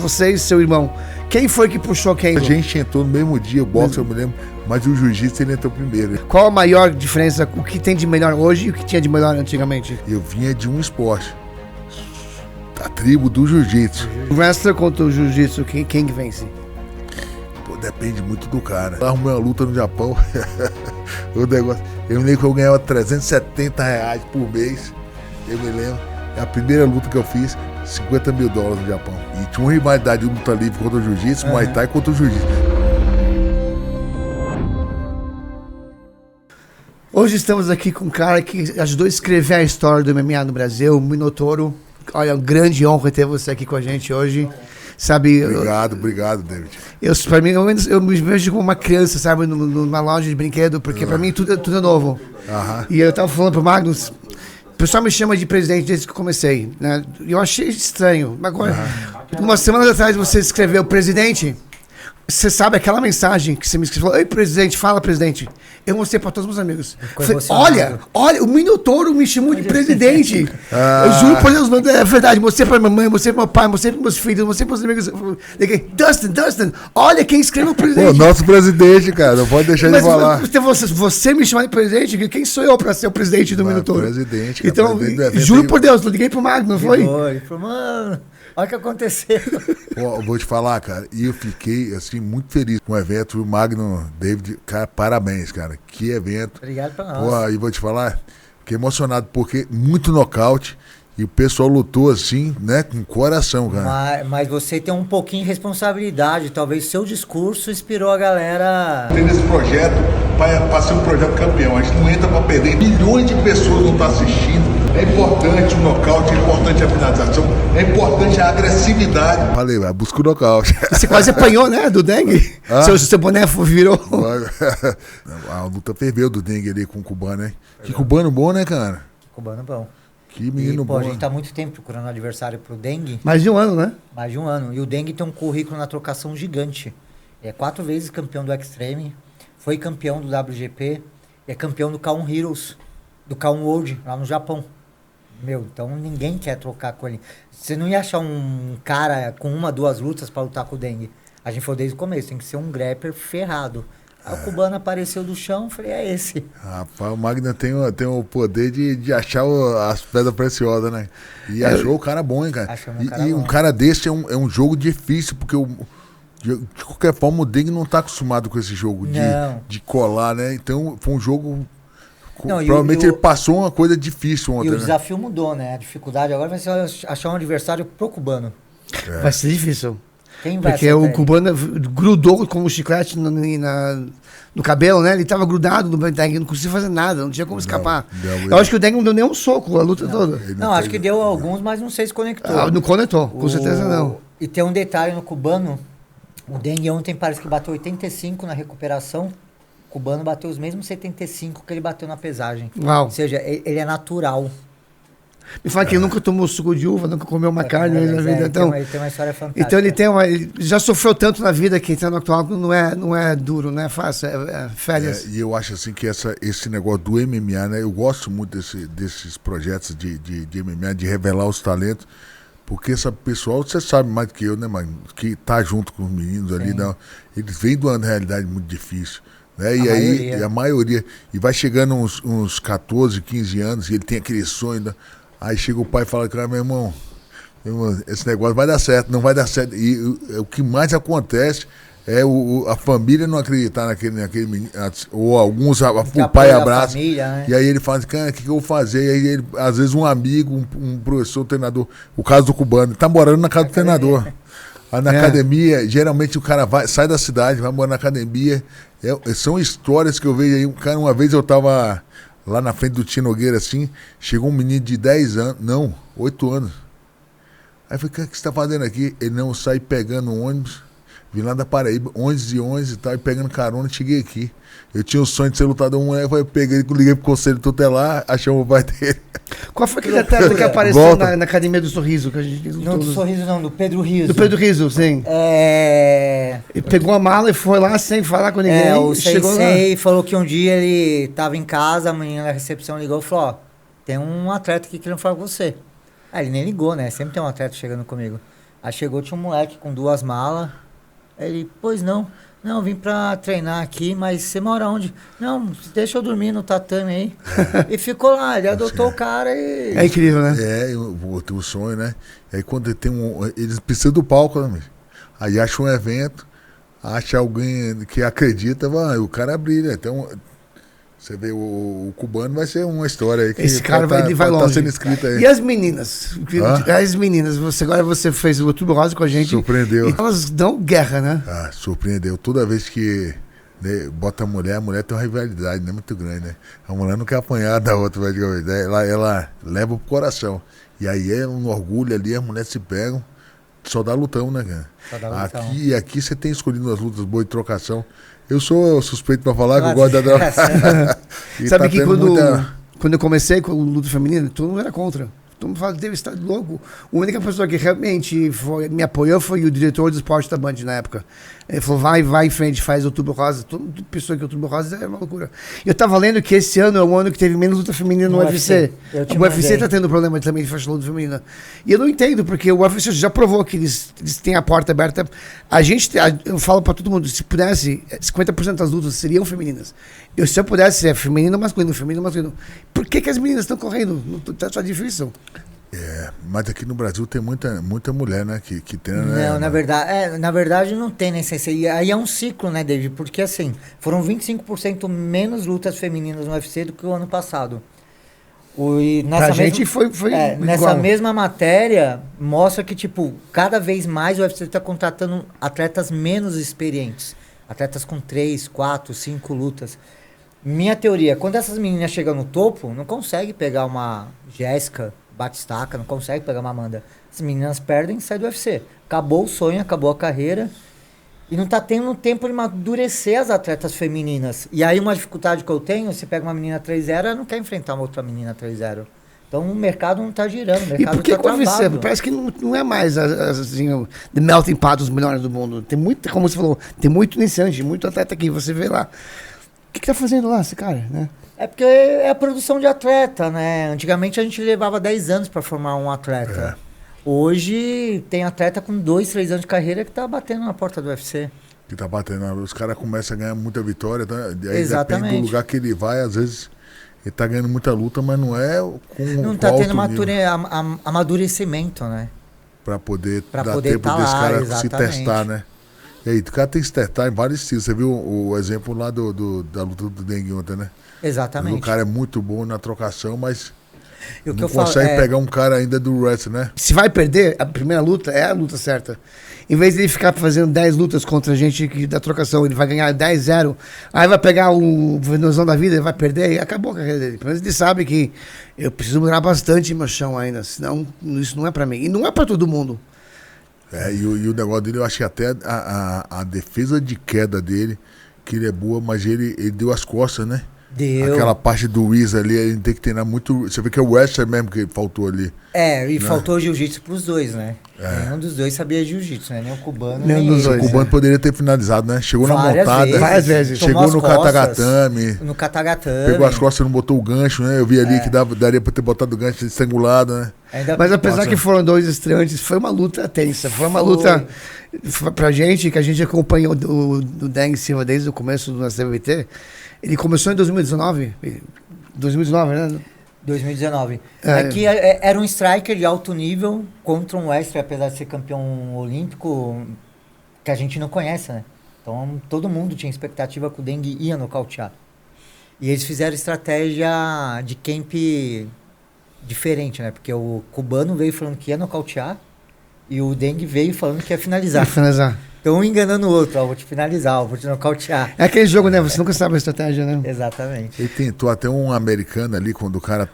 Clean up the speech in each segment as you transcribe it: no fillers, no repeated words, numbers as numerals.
você e seu irmão. Quem foi que puxou quem? A gente entrou no mesmo dia, o boxe eu me lembro, mas o jiu-jitsu ele entrou primeiro. Qual a maior diferença, o que tem de melhor hoje e o que tinha de melhor antigamente? Eu vinha de um esporte, a tribo do jiu-jitsu. O wrestler contra o jiu-jitsu, quem que vence? Pô, depende muito do cara. Eu arrumei uma luta no Japão, o negócio, eu me lembro que eu ganhava R$370 por mês, eu me lembro. A primeira luta que eu fiz, $50 mil no Japão. E tinha uma rivalidade de luta livre contra o jiu-jitsu, Muay Thai contra o jiu-jitsu. Hoje estamos aqui com um cara que ajudou a escrever a história do MMA no Brasil, o Minotauro. Olha, uma grande honra ter você aqui com a gente hoje. Sabe, Obrigado, David. Pra mim, eu me vejo como uma criança, sabe, numa loja de brinquedo, porque pra mim tudo é novo. E eu tava falando pro Magnus, o pessoal me chama de presidente desde que eu comecei, né? Eu achei estranho. Agora, umas semanas atrás você escreveu presidente. Você sabe aquela mensagem que você me escreveu? Ei, presidente, fala, presidente. Eu mostrei para todos os meus amigos. Falei, olha, o Minotauro me chamou de presidente. Eu juro por Deus, é verdade. Mostrei para minha mãe, mostrei para meu pai, mostrei para meus filhos, mostrei para os amigos. Liguei, Dustin, olha quem escreveu o presidente. Pô, nosso presidente, cara, não pode deixar de falar. Você me chamar de presidente, quem sou eu para ser o presidente do Minotauro? Presidente, cara, então, presidente juro por Deus, eu liguei pro Magno, não foi? Ele falou, mano, olha o que aconteceu. Pô, vou te falar, cara, e eu fiquei, assim, muito feliz com o evento. O Magno, David, cara, parabéns, cara. Que evento. Obrigado pra nós. Pô, e vou te falar, fiquei emocionado, porque muito nocaute. E o pessoal lutou assim, né, com coração, cara. Mas você tem um pouquinho de responsabilidade. Talvez seu discurso inspirou a galera. Tem esse projeto para ser um projeto campeão. A gente não entra para perder. Milhões de pessoas não estão assistindo. É importante o nocaute, é importante a finalização, é importante a agressividade. Falei, vai, busca o nocaute. Você quase apanhou, né, do dengue? Seu boné virou. A luta ferveu do dengue ali com o cubano, hein? Que cubano bom, né, cara? Cubano bom. Que menino bom. A gente tá há muito tempo procurando adversário pro dengue. Mais de um ano, né? Mais de um ano. E o dengue tem um currículo na trocação gigante. É 4 vezes campeão do Extreme, foi campeão do WGP, é campeão do K1 Heroes, do K1 World, lá no Japão. Então ninguém quer trocar com ele. Você não ia achar um cara com 1, 2 lutas pra lutar com o dengue. A gente falou desde o começo, tem que ser um grappler ferrado. Aí o cubano apareceu do chão, falei, é esse. Rapaz, o Magno tem o poder de achar as pedras preciosas, né? E achou o cara bom, hein, cara? Um cara desse é um jogo difícil, porque de qualquer forma o dengue não tá acostumado com esse jogo de colar, né? Então foi um jogo... Provavelmente ele passou uma coisa difícil ontem. E o desafio mudou, né? A dificuldade agora vai ser achar um adversário pro cubano. Vai ser difícil. Quem vai Porque o cubano grudou com o chiclete no cabelo, né? Ele tava grudado no dengue, não conseguia fazer nada, não tinha como escapar. Eu acho que o dengue não deu nem um soco a luta toda. Não, acho que deu alguns, mas não sei se conectou. Não conectou, com certeza não. E tem um detalhe no cubano, o dengue ontem parece que bateu 85 na recuperação. O cubano bateu os mesmos 75 que ele bateu na pesagem. Uau. Ou seja, ele é natural. Me fala que ele nunca tomou suco de uva, nunca comeu uma carne na vida. Então, ele tem uma história fantástica. Então ele já sofreu tanto na vida que entrar no octógono não é duro, não é fácil, é férias. E eu acho assim que esse negócio do MMA, né? Eu gosto muito desses projetos de MMA, de revelar os talentos. Porque esse pessoal, você sabe mais do que eu, né, mano? Que tá junto com os meninos ali, não, eles vêm de uma realidade muito difícil. Né? E a maioria. E vai chegando uns 14, 15 anos, e ele tem aquele sonho. Né? Aí chega o pai e fala, cara, meu irmão, esse negócio vai dar certo, não vai dar certo. E o que mais acontece é a família não acreditar naquele menino, ou alguns, o pai abraça. Família, né? E aí ele fala, cara, o que eu vou fazer? E aí ele, às vezes um amigo, um professor, um treinador, o caso do cubano, tá morando na casa do treinador. Aí na academia, geralmente o cara sai da cidade, vai morar na academia. São histórias que eu vejo aí. Cara, uma vez eu tava lá na frente do Tino Nogueira, assim, chegou um menino de 10 anos, 8 anos. Aí eu falei, o que você tá fazendo aqui? Ele não sai pegando ônibus, vim lá da Paraíba, 11 e tal, e pegando carona, cheguei aqui. Eu tinha o sonho de ser lutador, eu peguei, liguei pro conselho tutelar, achamos o pai dele. Qual foi aquele atleta que apareceu na Academia do Sorriso? Que a gente não, do Sorriso não, do Pedro Riso. Do Pedro Riso, sim. Ele pegou a mala e foi lá sem falar com ninguém. O Sensei falou que um dia ele tava em casa, a menina da recepção ligou e falou, tem um atleta aqui querendo falar com você. Aí ele nem ligou, né? Sempre tem um atleta chegando comigo. Aí chegou, tinha um moleque com 2 malas. Aí ele, pois não. Não, vim pra treinar aqui, mas você mora onde? Não, deixa eu dormir no tatame aí. E ficou lá, ele adotou o cara e... É incrível, né? O sonho, né? Aí quando tem eles precisam do palco, né? Aí acha um evento, acha alguém que acredita, o cara brilha. Então, você vê, o cubano vai ser uma história aí que esse cara ele vai longe. Tá sendo escrito aí. E as meninas? As meninas, agora você fez o Outubro Rosa com a gente. Surpreendeu. E elas dão guerra, né? Surpreendeu. Toda vez que bota a mulher tem uma rivalidade, né? Muito grande, né? A mulher não quer apanhar da outra, ela leva pro coração. E aí é um orgulho ali, as mulheres se pegam, só dá lutão, né, cara? Só dá lutão. Aqui você tem escolhido umas lutas boas de trocação. Eu sou suspeito pra falar que eu gosto da droga. Sabe que quando eu comecei com o luta feminino, todo mundo era contra. Todo mundo falava, deve estar louco. A única pessoa que realmente me apoiou foi o diretor do esporte da Band na época. Ele falou, vai em frente, faz Outubro Rosa. Toda pessoa que Outubro Rosa é uma loucura. Eu tava lendo que esse ano é o ano que teve menos luta feminina no UFC. O UFC tá tendo problema também de faixa luta feminina. E eu não entendo, porque o UFC já provou que eles têm a porta aberta. Eu falo pra todo mundo, se pudesse, 50% das lutas seriam femininas. Se eu pudesse, é feminino, masculino. Por que as meninas estão correndo? Tá difícil. Mas aqui no Brasil tem muita mulher, né, que treina, Não, né? na verdade não tem necessidade. E aí é um ciclo, né, David? Porque assim, foram 25% menos lutas femininas no UFC do que o ano passado. Pra gente foi nessa mesma matéria, mostra que, tipo, cada vez mais o UFC está contratando atletas menos experientes. Atletas com 3, 4, 5 lutas. Minha teoria, quando essas meninas chegam no topo, não consegue pegar uma Jéssica Batistaca, não consegue pegar uma Amanda. As meninas perdem e saem do UFC. Acabou o sonho, acabou a carreira. E não tá tendo tempo de amadurecer as atletas femininas. E aí uma dificuldade que eu tenho, você pega uma menina 3-0, ela não quer enfrentar uma outra menina 3-0. Então o mercado não tá girando, o mercado e por que tá travado. Parece que não é mais assim, the melting pot dos melhores do mundo. Tem muito, como você falou, tem muito iniciante, muito atleta que você vê lá. O que tá fazendo lá esse cara, né? É porque é a produção de atleta, né? Antigamente a gente levava 10 anos para formar um atleta. Hoje tem atleta com 2, 3 anos de carreira que tá batendo na porta do UFC. Que tá batendo. Os caras começam a ganhar muita vitória, tá? Aí exatamente. Depende do lugar que ele vai, às vezes ele tá ganhando muita luta, mas não é com não tá tendo amadurecimento, né? Pra poder dar tempo tá desse lá, cara exatamente. se testar, né? E aí, o cara tem que se testar em vários estilos. Você viu o exemplo lá da luta do Dengue ontem, né? Exatamente. O cara é muito bom na trocação, mas e o que não eu consegue falo, pegar um cara ainda do wrestling, né? Se vai perder, a primeira luta é a luta certa. Em vez de ele ficar fazendo 10 lutas contra a gente da trocação, ele vai ganhar 10-0, aí vai pegar o venezão da vida, ele vai perder e acabou a carreira dele. Pelo menos ele sabe que eu preciso melhorar bastante meu chão ainda, senão isso não é pra mim. E não é pra todo mundo. E o negócio dele, eu acho que até a defesa de queda dele, que ele é boa, mas ele deu as costas, né? Deu. Aquela parte do Wiz ali, ele tem que treinar muito. Você vê que é o wrestler mesmo que faltou ali. E faltou jiu-jitsu pros dois, né? Nenhum dos dois sabia jiu-jitsu, né? Nem o cubano, nem dos dois. O cubano poderia ter finalizado, né? Chegou várias na montada. Várias vezes. Chegou no katagatame. No katagatame. Pegou as costas e não botou o gancho, né? Eu vi ali que daria pra ter botado o gancho estrangulado, né? Mas apesar que foram 2 estreantes, foi uma luta tensa. Foi uma luta pra gente, que a gente acompanhou do Deng Silva desde o começo do nosso CVT. Ele começou em 2019. 2019, né? 2019. Aqui era um striker de alto nível contra um wrestler, apesar de ser campeão olímpico, que a gente não conhece, né? Então todo mundo tinha expectativa que o Deng ia nocautear. E eles fizeram estratégia de camp diferente, né? Porque o cubano veio falando que ia nocautear e o Deng veio falando que ia finalizar. Então, um enganando o outro, vou te finalizar, vou te nocautear. É aquele jogo, né? Você nunca sabe a estratégia, né? Exatamente. Ele tentou até um americano ali, quando o cara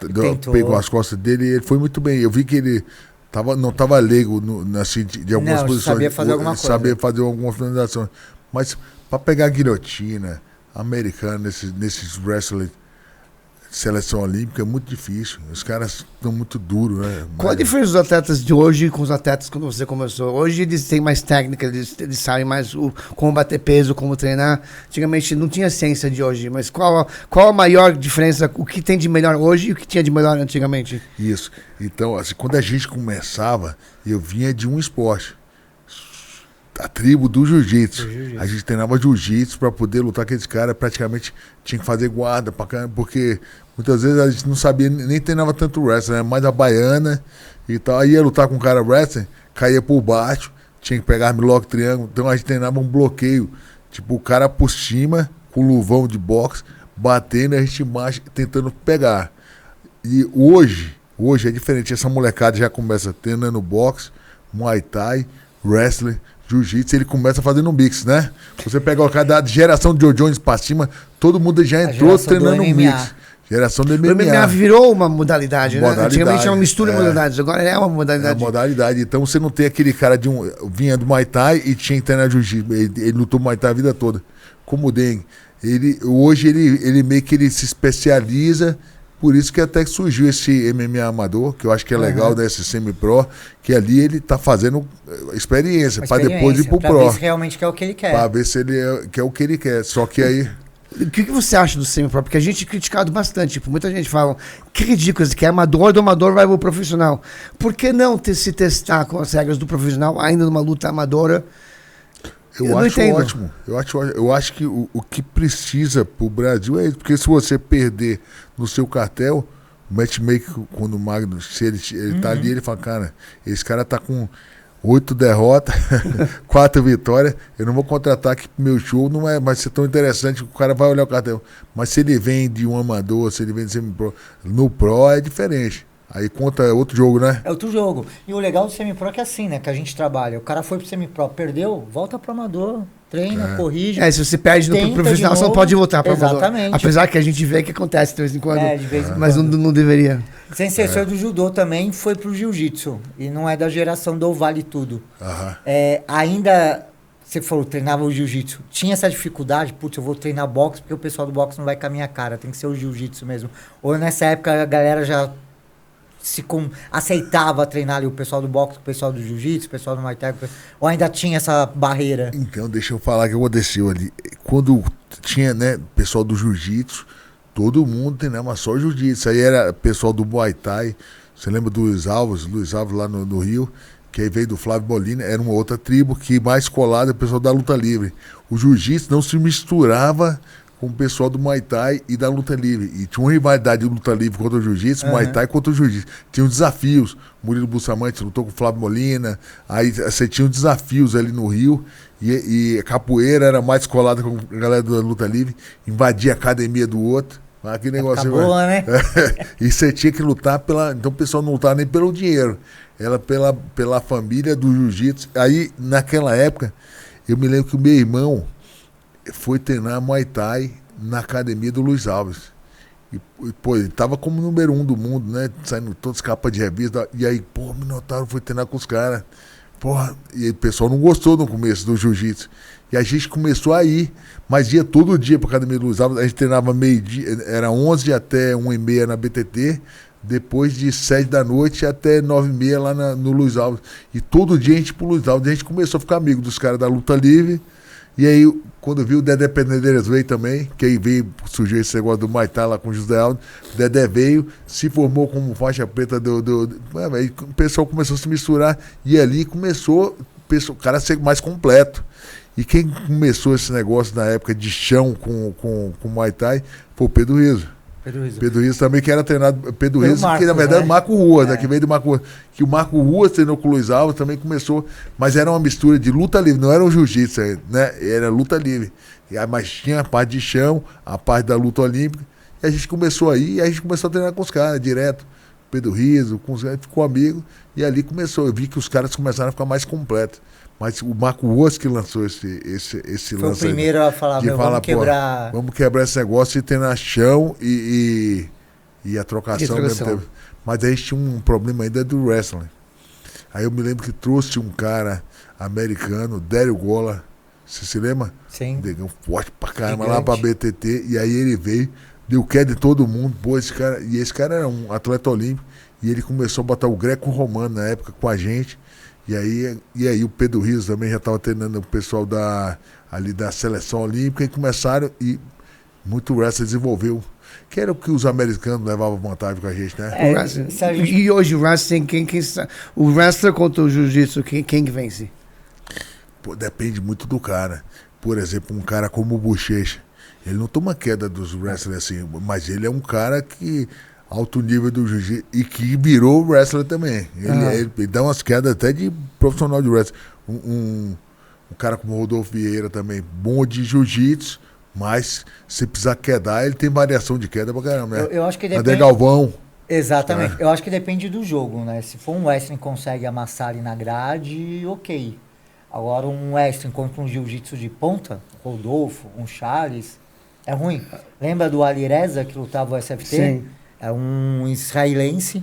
pegou as costas dele, ele foi muito bem. Eu vi que ele não estava leigo assim, de algumas posições. Sabia fazer alguma coisa. Sabia fazer alguma finalização. Mas para pegar a guilhotina americana, nesses wrestling, seleção olímpica, é muito difícil. Os caras estão muito duros, né? Qual a diferença dos atletas de hoje com os atletas quando você começou? Hoje eles têm mais técnica, eles sabem mais como bater peso, como treinar. Antigamente não tinha ciência de hoje, mas qual a maior diferença? O que tem de melhor hoje e o que tinha de melhor antigamente? Isso. Então, assim, quando a gente começava, eu vinha de um esporte. tribo do jiu-jitsu. A gente treinava jiu-jitsu para poder lutar com esse cara. Praticamente tinha que fazer guarda pra caramba, porque muitas vezes a gente não sabia, nem treinava tanto wrestling, né? Mais a baiana e tal. Aí ia lutar com o cara wrestling, caía por baixo, tinha que pegar armlock, triângulo. Então a gente treinava um bloqueio. Tipo, o cara por cima, com luvão de boxe, batendo e a gente embaixo tentando pegar. E hoje é diferente. Essa molecada já começa treinando boxe, Muay Thai, wrestling, jiu-jitsu, ele começa fazendo um mix, né? Você pega o cara da geração de Joe Jones pra cima, todo mundo já entrou treinando um mix. Geração do MMA. O MMA virou uma modalidade, né? Antigamente era uma mistura de modalidades, agora é uma modalidade. É uma modalidade. Então você não tem aquele cara vinha do Muay Thai e tinha que treinar jiu-jitsu. Ele lutou Muay Thai a vida toda. Como o Deng. Hoje ele meio que ele se especializa. Por isso que até surgiu esse MMA amador, que eu acho que é legal, né, esse semi-pro, que ali ele tá fazendo experiência para depois ir pro pro. Pra ver se realmente quer o que ele quer. Para ver se ele quer o que ele quer. Só que aí... O que você acha do semi-pro? Porque a gente é criticado bastante. Tipo, muita gente fala que ridículo, que é amador, do amador vai pro profissional. Por que não se testar com as regras do profissional ainda numa luta amadora? Eu acho ótimo. Eu acho que o que precisa pro Brasil é isso. Porque se você perder no seu cartel, o matchmaker, quando o Magnus, se ele tá ali, ele fala, cara, esse cara tá com 8 derrotas, 4 vitórias, eu não vou contratar aqui pro meu show, não vai ser tão interessante, o cara vai olhar o cartel. Mas se ele vem de um amador, se ele vem de semi-pro, no pro é diferente. Aí conta, é outro jogo, né? É outro jogo. E o legal do semi-pro é que é assim, né? Que a gente trabalha. O cara foi pro semi-pro, perdeu, volta pro amador, treina, corrige. Se você perde no profissional, você não pode voltar pro amador. Exatamente. Apesar que a gente vê que acontece de vez em quando. De vez em quando. Mas não deveria. Sensei do judô também foi pro jiu-jitsu. E não é da geração do Vale Tudo. Ainda, você falou, treinava o jiu-jitsu. Tinha essa dificuldade, putz, eu vou treinar boxe porque o pessoal do boxe não vai com a minha cara. Tem que ser o jiu-jitsu mesmo. Ou nessa época a galera já aceitava treinar ali o pessoal do boxe, o pessoal do jiu-jitsu, o pessoal do Muay Thai, ou ainda tinha essa barreira? Então, deixa eu falar o que aconteceu ali. Quando tinha, né, pessoal do jiu-jitsu, todo mundo treinava só jiu-jitsu. Aí era pessoal do Muay Thai. Você lembra do Luiz Alves lá no Rio, que aí veio do Flávio Molina, era uma outra tribo que mais colada é o pessoal da luta livre. O jiu-jitsu não se misturava com o pessoal do Muay Thai e da luta livre. E tinha uma rivalidade de luta livre contra o jiu-jitsu, Muay Thai contra o jiu-jitsu. Tinha os desafios. Murilo Bustamante lutou com o Flávio Molina. Aí você tinha os desafios ali no Rio. E a capoeira era mais colada com a galera da luta livre. Invadia a academia do outro. Aquele negócio. Acabou, né? E você tinha que lutar então o pessoal não lutava nem pelo dinheiro. Era pela família do jiu-jitsu. Aí, naquela época, eu me lembro que o meu irmão foi treinar Muay Thai na academia do Luiz Alves. E, pô, ele tava como número 1 do mundo, né? Saindo todas as capas de revista. E aí, pô, o Minotauro foi treinar com os caras. Porra, e o pessoal não gostou no começo do jiu-jitsu. E a gente começou a ir, mas ia todo dia pra academia do Luiz Alves. A gente treinava meio-dia, era 11 até 1h30 na BTT. Depois de 7 da noite até 9h30 lá no Luiz Alves. E todo dia a gente ia pro Luiz Alves. A gente começou a ficar amigo dos caras da luta livre. E aí, quando viu o Dedé Penedeiras veio também, que aí surgiu esse negócio do Muay Thai lá com o José Aldo, o Dedé veio, se formou como faixa preta aí o pessoal começou a se misturar, e ali começou o cara a ser mais completo. E quem começou esse negócio na época de chão com Muay Thai foi o Pedro Rizzo. Pedro Rizzo também, que era treinado. Pedro Rizzo, que na verdade é o Marco Ruas, né? Que veio do Marco Ruas. Que o Marco Ruas treinou com o Luiz Alves, também começou. Mas era uma mistura de luta livre, não era um jiu-jitsu, né? Era luta livre. Mas tinha a parte de chão, a parte da luta olímpica. E a gente começou aí, e a gente começou a treinar com os caras direto. Pedro Rizzo, com os caras, ficou amigo. E ali começou. Eu vi que os caras começaram a ficar mais completos. Mas o Marco Ruas que lançou esse foi lance. Foi o primeiro a falar, vamos quebrar. Vamos quebrar esse negócio e ter na chão e a trocação ao mesmo tempo. Mas aí tinha um problema ainda do wrestling. Aí eu me lembro que trouxe um cara americano, Daryl Gola. Você se lembra? Sim. Negão forte pra caramba, lá pra BTT. E aí ele veio, deu queda de todo mundo. Pô, esse cara era um atleta olímpico. E ele começou a botar o greco-romano na época com a gente. E aí o Pedro Rizzo também já estava treinando o pessoal ali da seleção olímpica e começaram e muito wrestling desenvolveu. Que era o que os americanos levavam vantagem com a gente, né? E hoje o wrestling, o wrestler contra o jiu-jitsu, quem que vence? Pô, depende muito do cara. Por exemplo, um cara como o Bochecha, ele não toma queda dos wrestlers assim, mas ele é um cara que alto nível do jiu-jitsu e que virou wrestler também. Ele dá umas quedas até de profissional de wrestling. Um cara como o Rodolfo Vieira também, bom de jiu-jitsu, mas se precisar quedar, ele tem variação de queda pra caramba, né? Eu acho que depende... André Galvão. Exatamente. Eu acho que depende do jogo, né? Se for um wrestling que consegue amassar ali na grade, ok. Agora um wrestling contra um jiu-jitsu de ponta, Rodolfo, um Charles, é ruim. Lembra do Ali Reza que lutava o SFT? Sim. É um israelense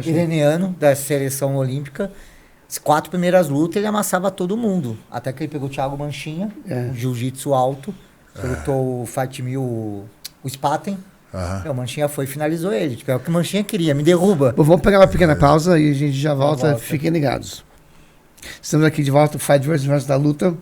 iraniano da seleção olímpica. As 4 primeiras lutas ele amassava todo mundo. Até que ele pegou o Thiago Manchinha, um jiu-jitsu alto. Lutou o Fight Mill, o Spaten. O Manchinha foi e finalizou ele. Tipo, é o que o Manchinha queria, me derruba. Bom, vamos pegar uma pequena pausa e a gente já volta. Fiquem ligados. Estamos aqui de volta, o Fight versus da luta.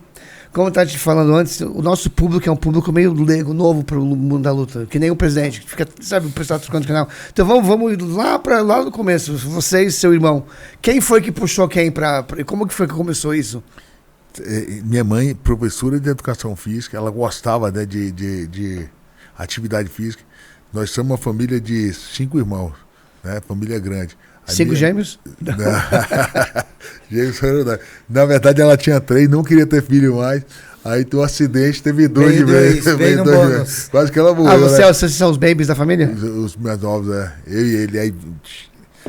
Como eu estava te falando antes, o nosso público é um público meio leigo, novo para o mundo da luta. Que nem o presidente, que fica, sabe, o pessoal trocando o canal. Então vamos lá no começo, você e seu irmão. Quem foi que puxou quem para... Como que foi que começou isso? Minha mãe, professora de educação física, ela gostava, né, de atividade física. Nós somos uma família de 5 irmãos, né? Família grande. 5 gêmeos? Gêmeos, na verdade, ela tinha 3, não queria ter filho mais. Aí tem um acidente, teve 2 de vez. Veio no bônus. Quase que ela morreu. Vocês são os babies da família? Os mais novos, eu e ele. Aí,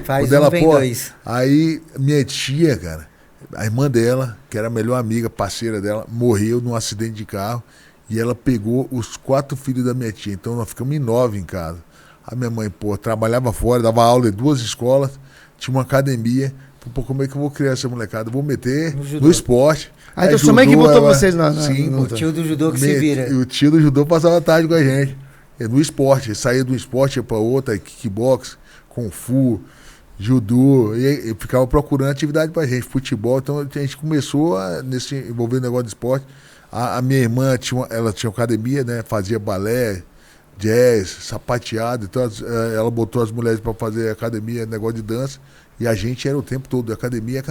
faz um, vem 2. Aí minha tia, cara, a irmã dela, que era a melhor amiga, parceira dela, morreu num acidente de carro. E ela pegou os 4 filhos da minha tia. Então nós ficamos em 9 em casa. A minha mãe, trabalhava fora, dava aula em 2 escolas, tinha uma academia. Pô, como é que eu vou criar essa molecada? Eu vou meter no esporte. Então sua mãe que botou vocês na sim, o tio do judô que se vira. E o tio do judô passava a tarde com a gente. No esporte. Ele saía do esporte, ia pra outra, kickbox, kung fu, judô. E ficava procurando atividade pra gente, futebol. Então a gente começou a envolver o negócio de esporte. A minha irmã ela tinha academia, né? Fazia balé, jazz, sapateado. Então ela botou as mulheres para fazer academia, negócio de dança. E a gente era o tempo todo, academia.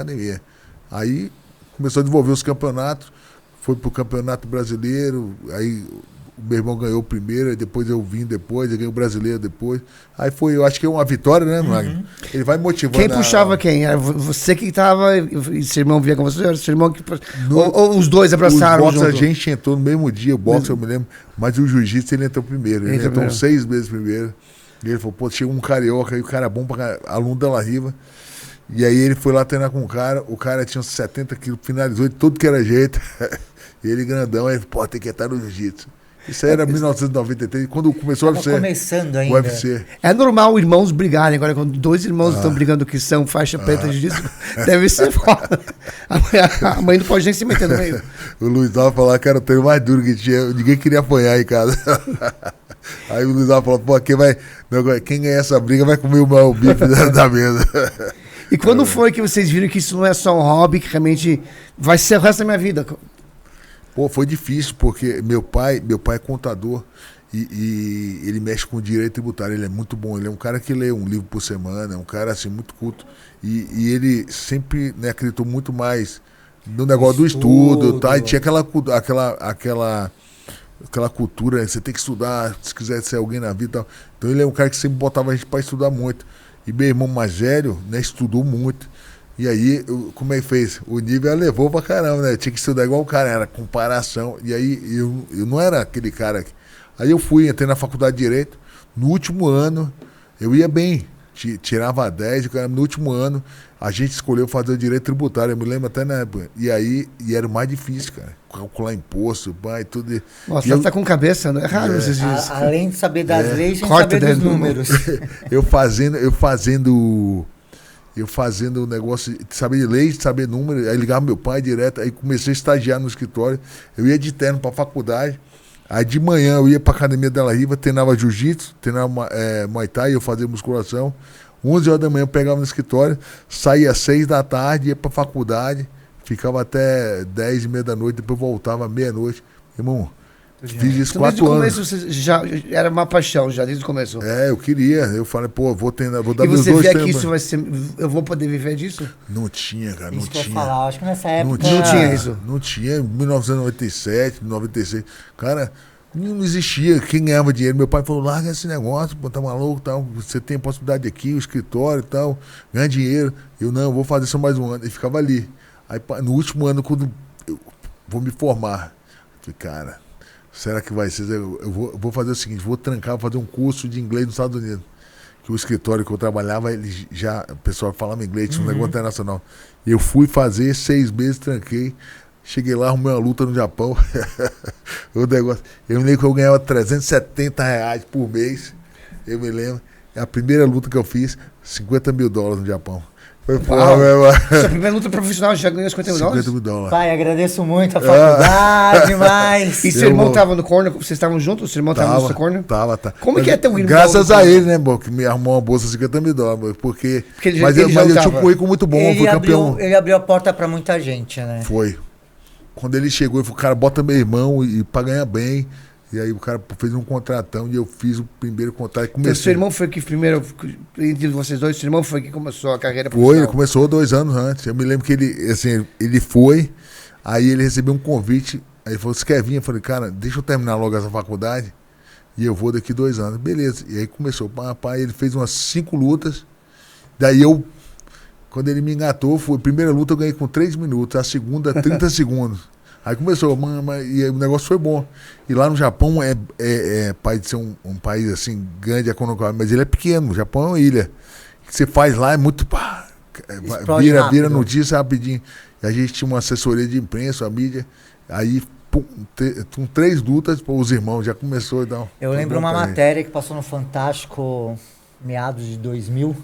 Aí começou a desenvolver os campeonatos. Foi pro Campeonato Brasileiro. Aí o meu irmão ganhou o primeiro, aí depois eu vim depois, eu ganhei o brasileiro depois. Aí foi, eu acho que é uma vitória, né, Magno? Ele vai motivando. Quem puxava quem? Era você que estava e seu irmão via com você? Era seu irmão que... Ou os dois abraçaram? Os boxe a gente entrou no mesmo dia, o boxe eu me lembro, mas o jiu-jitsu ele entrou primeiro. Ele entrou 6 meses primeiro. E ele falou, pô, chegou um carioca aí, o cara bom pra aluno da La Riva. E aí ele foi lá treinar com o cara tinha uns 70 quilos, finalizou de tudo que era jeito. E ele grandão, aí, pô, tem que estar no jiu-jitsu. Isso aí era 1993, quando começou o UFC. Começando ainda. O UFC. É normal irmãos brigarem. Agora, quando 2 irmãos estão brigando que são faixa preta de disco, deve ser foda. A mãe não pode nem se meter no meio. O Luiz Alves falou que era o treino mais duro que tinha. Ninguém queria apanhar em casa. Aí o Luiz Alves falou, pô, quem ganhar essa briga vai comer o bife da mesa. E quando foi que vocês viram que isso não é só um hobby, que realmente vai ser o resto da minha vida? Pô, foi difícil, porque meu pai é contador e ele mexe com direito tributário, ele é muito bom, ele é um cara que lê um livro por semana, é um cara assim muito culto, e ele sempre, né, acreditou muito mais no negócio do estudo, tá? E tinha aquela cultura, né? Você tem que estudar, se quiser ser alguém na vida e tal. Então ele é um cara que sempre botava a gente para estudar muito. E meu irmão mais velho, né, estudou muito. E aí, como é que fez? O nível levou pra caramba, né? Eu tinha que estudar igual o cara, era comparação. E aí, eu não era aquele cara. Aí eu entrei na faculdade de Direito. No último ano, eu ia bem. Tirava 10, no último ano, a gente escolheu fazer o Direito Tributário. Eu me lembro até na época. E aí, era o mais difícil, cara. Calcular imposto, pai, tudo. Nossa, você tá com cabeça, não é raro vocês dizem. Além de saber das leis, a gente saber dos números. Eu fazendo o negócio de saber de leis, de saber número, aí ligava meu pai direto, aí comecei a estagiar no escritório, eu ia de terno pra faculdade, aí de manhã eu ia pra academia da La Riva, treinava jiu-jitsu, treinava Muay Thai, eu fazia musculação, 11 horas da manhã eu pegava no escritório, saía às 6 da tarde, ia pra faculdade, ficava até 10 e meia da noite, depois voltava meia-noite. Irmão, Fiz isso Então, desde 4 o anos. começo você já era uma paixão, já desde o começo. Eu queria. Eu falei, pô, vou dar E meus você 2 vê que tempos. isso vai ser. Eu vou poder viver disso? Não tinha, cara, não Isso que eu ia tinha. falar, acho que nessa época... Não tinha isso. Não tinha. Em 1997, 96. Cara, não existia. Quem ganhava dinheiro? Meu pai falou, larga esse negócio, pô, tá maluco, tal. Você tem a possibilidade aqui, o escritório e tal, ganha dinheiro. Eu não, vou fazer só mais um ano. E ficava ali. Aí no último ano, quando eu vou me formar, eu falei, cara, será que vai ser? Eu vou fazer o seguinte, vou trancar, vou fazer um curso de inglês nos Estados Unidos. Que o escritório que eu trabalhava, o pessoal falava inglês, tinha um negócio internacional. E eu fui fazer 6 meses, tranquei. Cheguei lá, arrumei uma luta no Japão. O negócio. Eu me lembro que eu ganhava R$370 por mês. Eu me lembro. É a primeira luta que eu fiz, $50 mil no Japão. Foi foda, Sua primeira luta profissional já ganhou $50 mil? $50 mil. Pai, agradeço muito a faculdade, mas... E seu irmão tava no corner? Vocês estavam juntos? Seu irmão tava no seu corner? Tava. Como que é ter um irmão? Graças a ele, né, bom, que me arrumou uma bolsa de $50 mil. Porque ele mas já eu tinha lutava. um currículo muito bom, fui campeão. Ele abriu a porta pra muita gente, né? Foi. Quando ele chegou, ele falou, cara, bota meu irmão e pra ganhar bem. E aí o cara fez um contratão e eu fiz o primeiro contrato. Então, seu irmão foi que primeiro, entre vocês dois, seu irmão foi que começou a carreira Foi, profissional? ele começou 2 anos antes. Eu me lembro que ele foi, aí ele recebeu um convite, aí ele falou, você quer vir? Eu falei, cara, deixa eu terminar logo essa faculdade e eu vou daqui 2 anos. Beleza. E aí começou, papai, ele fez umas 5 lutas, daí quando ele me engatou, a primeira luta eu ganhei com 3 minutos, a segunda 30 segundos. Aí começou, e o negócio foi bom. E lá no Japão pai de ser um país assim, grande economicamente, mas ele é pequeno, o Japão é uma ilha. O que você faz lá é muito. Vira notícia rapidinho. E a gente tinha uma assessoria de imprensa, a mídia. Aí, com 3 lutas, os irmãos já começou a dar. Eu lembro uma matéria que passou no Fantástico, meados de 2000.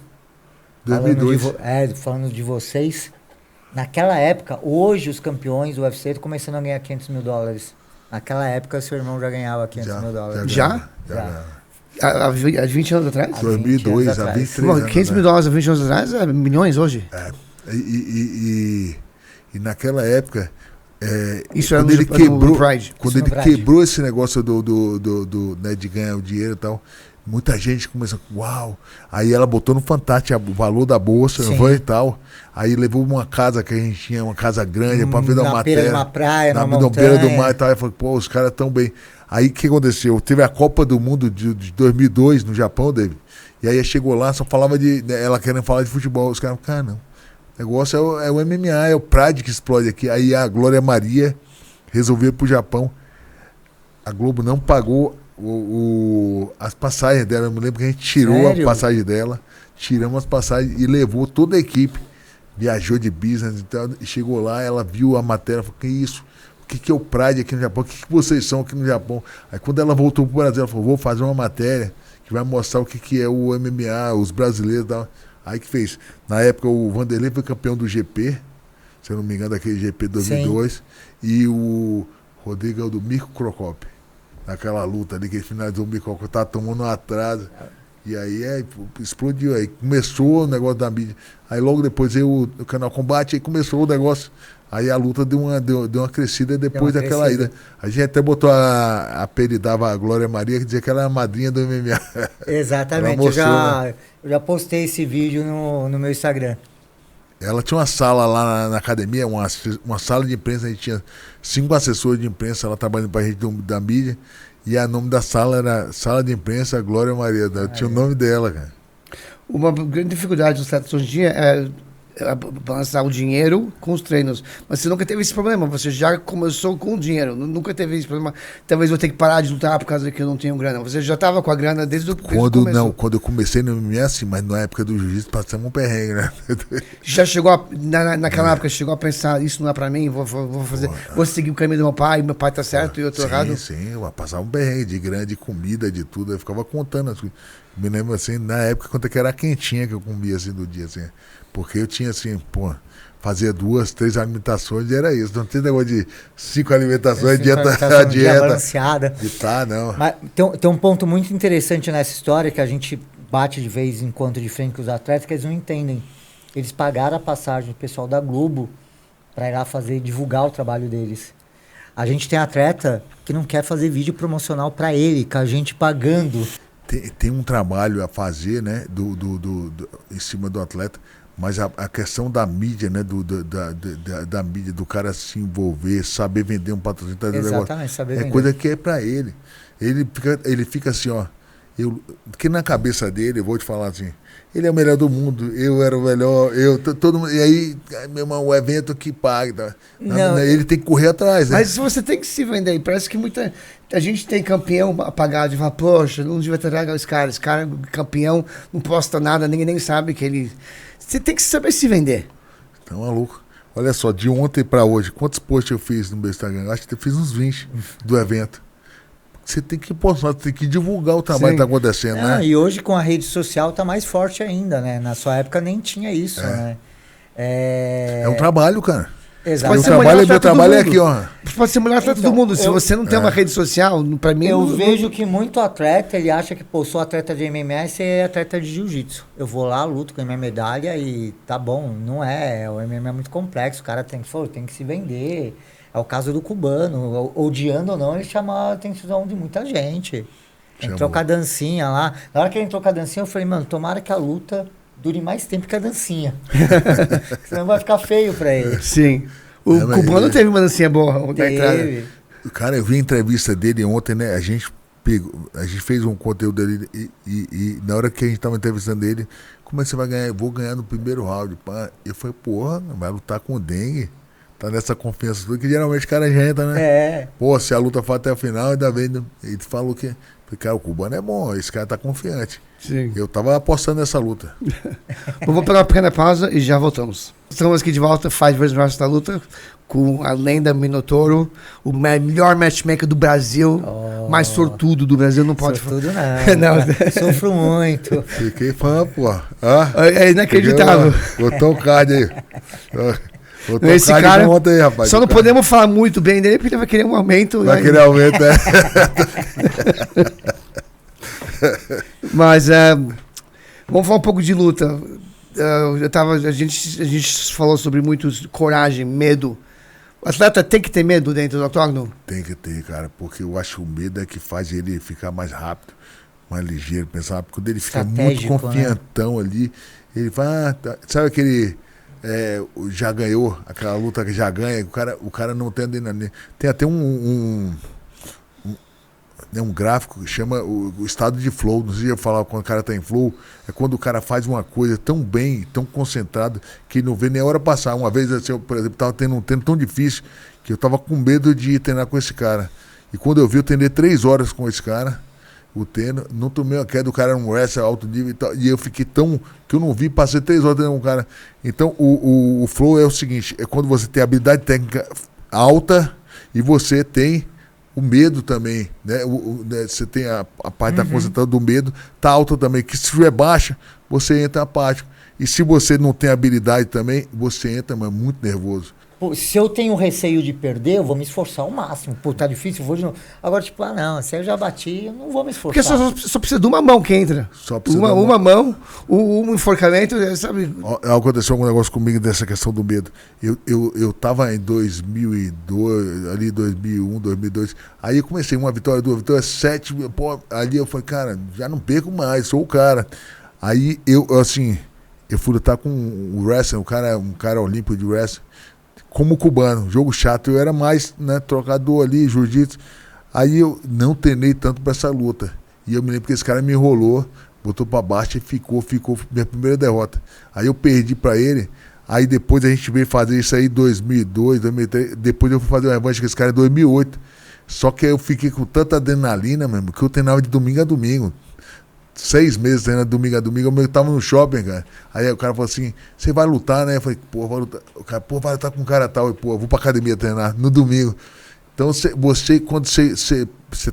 2002. Falando de vocês. Naquela época, hoje os campeões do UFC estão começando a ganhar $500 mil. Naquela época, seu irmão já ganhava $500 mil. Já? Há 20 anos atrás? 2002, há 23 anos. $500 mil há 20 anos atrás é milhões hoje. E naquela época, isso quando era ele quebrou, Pride. quando ele quebrou esse negócio né, de ganhar o dinheiro e tal, muita gente começou, uau. Aí ela botou no Fantástico o valor da bolsa, e tal. Aí levou uma casa que a gente tinha, uma casa grande, para ver uma matéria. Na beira de uma praia, na beira do mar e tal. Aí falou, pô, os caras tão bem. Aí o que aconteceu? Teve a Copa do Mundo de 2002 no Japão, David. E aí chegou lá, só falava ela querendo falar de futebol. Os caras, cara, não. O negócio é o MMA, é o Pride que explode aqui. Aí a Glória Maria resolveu ir pro Japão. A Globo não pagou as passagens dela. Eu me lembro que a gente tirou a passagem dela, tiramos as passagens e levou toda a equipe. Viajou de business e tal, e chegou lá, ela viu a matéria, falou, que isso? O que é o Pride aqui no Japão? O que vocês são aqui no Japão? Aí quando ela voltou pro Brasil, ela falou, vou fazer uma matéria que vai mostrar o que é o MMA, os brasileiros e tal. Aí que fez. Na época o Vanderlei foi campeão do GP, se eu não me engano, daquele GP 2002, sim. E o Rodrigo é o do Mirko Crocop. Naquela luta ali que ele finalizou o Mirko Crocop, tava tomando um atraso. E aí explodiu, aí começou o negócio da mídia. Aí logo depois veio o Canal Combate, aí começou o negócio. Aí a luta deu uma crescida depois daquela ida. A gente até botou apelidava a Glória Maria, que dizia que ela era a madrinha do MMA. Exatamente, mostrou, eu já postei esse vídeo no meu Instagram. Ela tinha uma sala lá na academia, uma sala de imprensa, a gente tinha 5 assessores de imprensa, ela trabalhando pra gente da mídia. E o nome da sala era Sala de Imprensa Glória Maria. Tinha o nome dela, cara. Uma grande dificuldade dos atletas hoje em dia é balançar o dinheiro com os treinos. Mas você nunca teve esse problema. Você já começou com o dinheiro. Nunca teve esse problema. Talvez eu tenha que parar de lutar por causa que eu não tenho grana. Você já estava com a grana desde o começo. Não, quando eu comecei no MMA, assim, mas na época do jiu-jitsu passamos um perrengue, né? Já chegou naquela época, chegou a pensar, isso não é pra mim, vou fazer, vou seguir o caminho do meu pai tá certo e eu tô errado? Sim, eu passava um perrengue de grana, de comida, de tudo. Eu ficava contando as coisas. Me lembro assim, na época, quanto é que era a quentinha que eu comia assim do dia, assim. Porque eu tinha assim, fazia 2, 3 alimentações e era isso. Não tem negócio de 5 alimentações, dieta balanceada. Não. Mas tem um ponto muito interessante nessa história que a gente bate de vez em quando de frente com os atletas, que eles não entendem. Eles pagaram a passagem do pessoal da Globo para ir lá divulgar o trabalho deles. A gente tem atleta que não quer fazer vídeo promocional para ele, com a gente pagando. Tem um trabalho a fazer, né, em cima do atleta, mas a questão da mídia, né, da mídia, do cara se envolver, saber vender um patrocínio, exatamente, saber vender. Coisa que é para ele. Ele fica assim, ó, que na cabeça dele, eu vou te falar assim, ele é o melhor do mundo, eu era o melhor, todo mundo, e aí, meu irmão, o evento que paga, ele tem que correr atrás, né? Mas você tem que se vender, parece que a gente tem campeão apagado e fala, poxa, não devia ter trago esse cara campeão, não posta nada, ninguém nem sabe que ele... Você tem que saber se vender. Tá maluco. Olha só, de ontem pra hoje, quantos posts eu fiz no meu Instagram? Acho que eu fiz uns 20 do evento. Você tem que postar, tem que divulgar o trabalho que tá acontecendo, né? E hoje com a rede social tá mais forte ainda, né? Na sua época nem tinha isso, né? É um trabalho, cara. Exato. Meu trabalho é aqui, ó. Pode ser melhor pra todo mundo. Se você não tem uma rede social, pra mim... Eu vejo que muito atleta, ele acha que, pô, sou atleta de MMA e ser atleta de jiu-jitsu. Eu vou lá, luto, ganho minha medalha e tá bom. Não é. O MMA é muito complexo. O cara tem que se vender. É o caso do cubano. Odiando ou não, ele chama a atenção de muita gente. Entrou com a dancinha lá. Na hora que ele entrou com a dancinha, eu falei, mano, tomara que a luta dure mais tempo que a dancinha. Senão vai ficar feio pra ele. Sim. O cubano teve uma dancinha boa na entrada. Cara, eu vi a entrevista dele ontem, né? A gente fez um conteúdo dele e na hora que a gente tava entrevistando ele, como é que você vai ganhar? Eu vou ganhar no primeiro round. Pá. Eu falei, porra, vai lutar com o dengue. Tá nessa confiança toda, que geralmente o cara já entra, né? Pô, se a luta for até o final, ainda vem. Ele falou que, cara, o cubano é bom, esse cara tá confiante. Sim. Eu tava apostando nessa luta. Vamos pegar uma pequena pausa e já voltamos. Estamos aqui de volta, 5 vs Versus da luta, com a lenda Minotauro, o melhor matchmaker do Brasil, mais sortudo do Brasil, não pode falar. Sortudo não. Sofro muito. Fiquei fã, pô. É inacreditável. Botou o card aí. Esse cara, aí, rapaz, só não podemos falar muito bem dele, porque ele vai querer um aumento. Vai querer aumento, Mas vamos falar um pouco de luta. A gente falou sobre muito coragem, medo. O atleta tem que ter medo dentro do octógono? Tem que ter, cara, porque eu acho que o medo é que faz ele ficar mais rápido, mais ligeiro, pensar. Porque quando ele fica muito confiantão, né? Ali, ele vai. Sabe aquele. Já ganhou, aquela luta que já ganha, o cara não tem adrenalina. Tem até um gráfico que chama o estado de flow. Não sei se eu falar quando o cara tá em flow, é quando o cara faz uma coisa tão bem, tão concentrado, que não vê nem a hora passar. Uma vez, assim, eu, por exemplo, tava tendo um treino tão difícil que eu tava com medo de treinar com esse cara. E quando eu vi, eu treinei 3 horas com esse cara, o treino, não tomei uma queda, o cara era um wrestler alto nível e tal, e eu fiquei tão, que eu não vi, passei 3 horas treinando com o cara. Então, o flow é o seguinte, é quando você tem habilidade técnica alta e você tem o medo também, né? Você tem a parte da concentração do medo, tá alta também, que se estiver baixa, você entra apático. E se você não tem habilidade também, você entra, mas muito nervoso. Pô, se eu tenho receio de perder, eu vou me esforçar ao máximo. Pô, tá difícil, eu vou de novo. Agora, tipo, não, se eu já bati, eu não vou me esforçar. Porque só precisa de uma mão que entra. Só precisa uma mão, um enforcamento, sabe? Aconteceu algum negócio comigo dessa questão do medo. Eu tava em 2002, ali 2001, 2002. Aí eu comecei 1 vitória, 2 vitórias, 7. Pô, ali eu falei, cara, já não perco mais, sou o cara. Aí eu fui lutar com o wrestling, um cara olímpico de wrestling. Como cubano, jogo chato, eu era mais, né, trocador ali, jiu-jitsu. Aí eu não treinei tanto pra essa luta. E eu me lembro que esse cara me enrolou, botou pra baixo e ficou minha primeira derrota. Aí eu perdi pra ele, aí depois a gente veio fazer isso aí em 2002, 2003, depois eu fui fazer uma revanche com esse cara em 2008. Só que eu fiquei com tanta adrenalina, mesmo, que eu treinava de domingo a domingo. 6 meses treinando domingo a domingo, eu tava no shopping, cara. Aí o cara falou assim, você vai lutar, né? Eu falei, pô, vai lutar. O cara, pô, vai lutar com um cara tal. Eu, pô, eu vou pra academia treinar no domingo. Então, quando você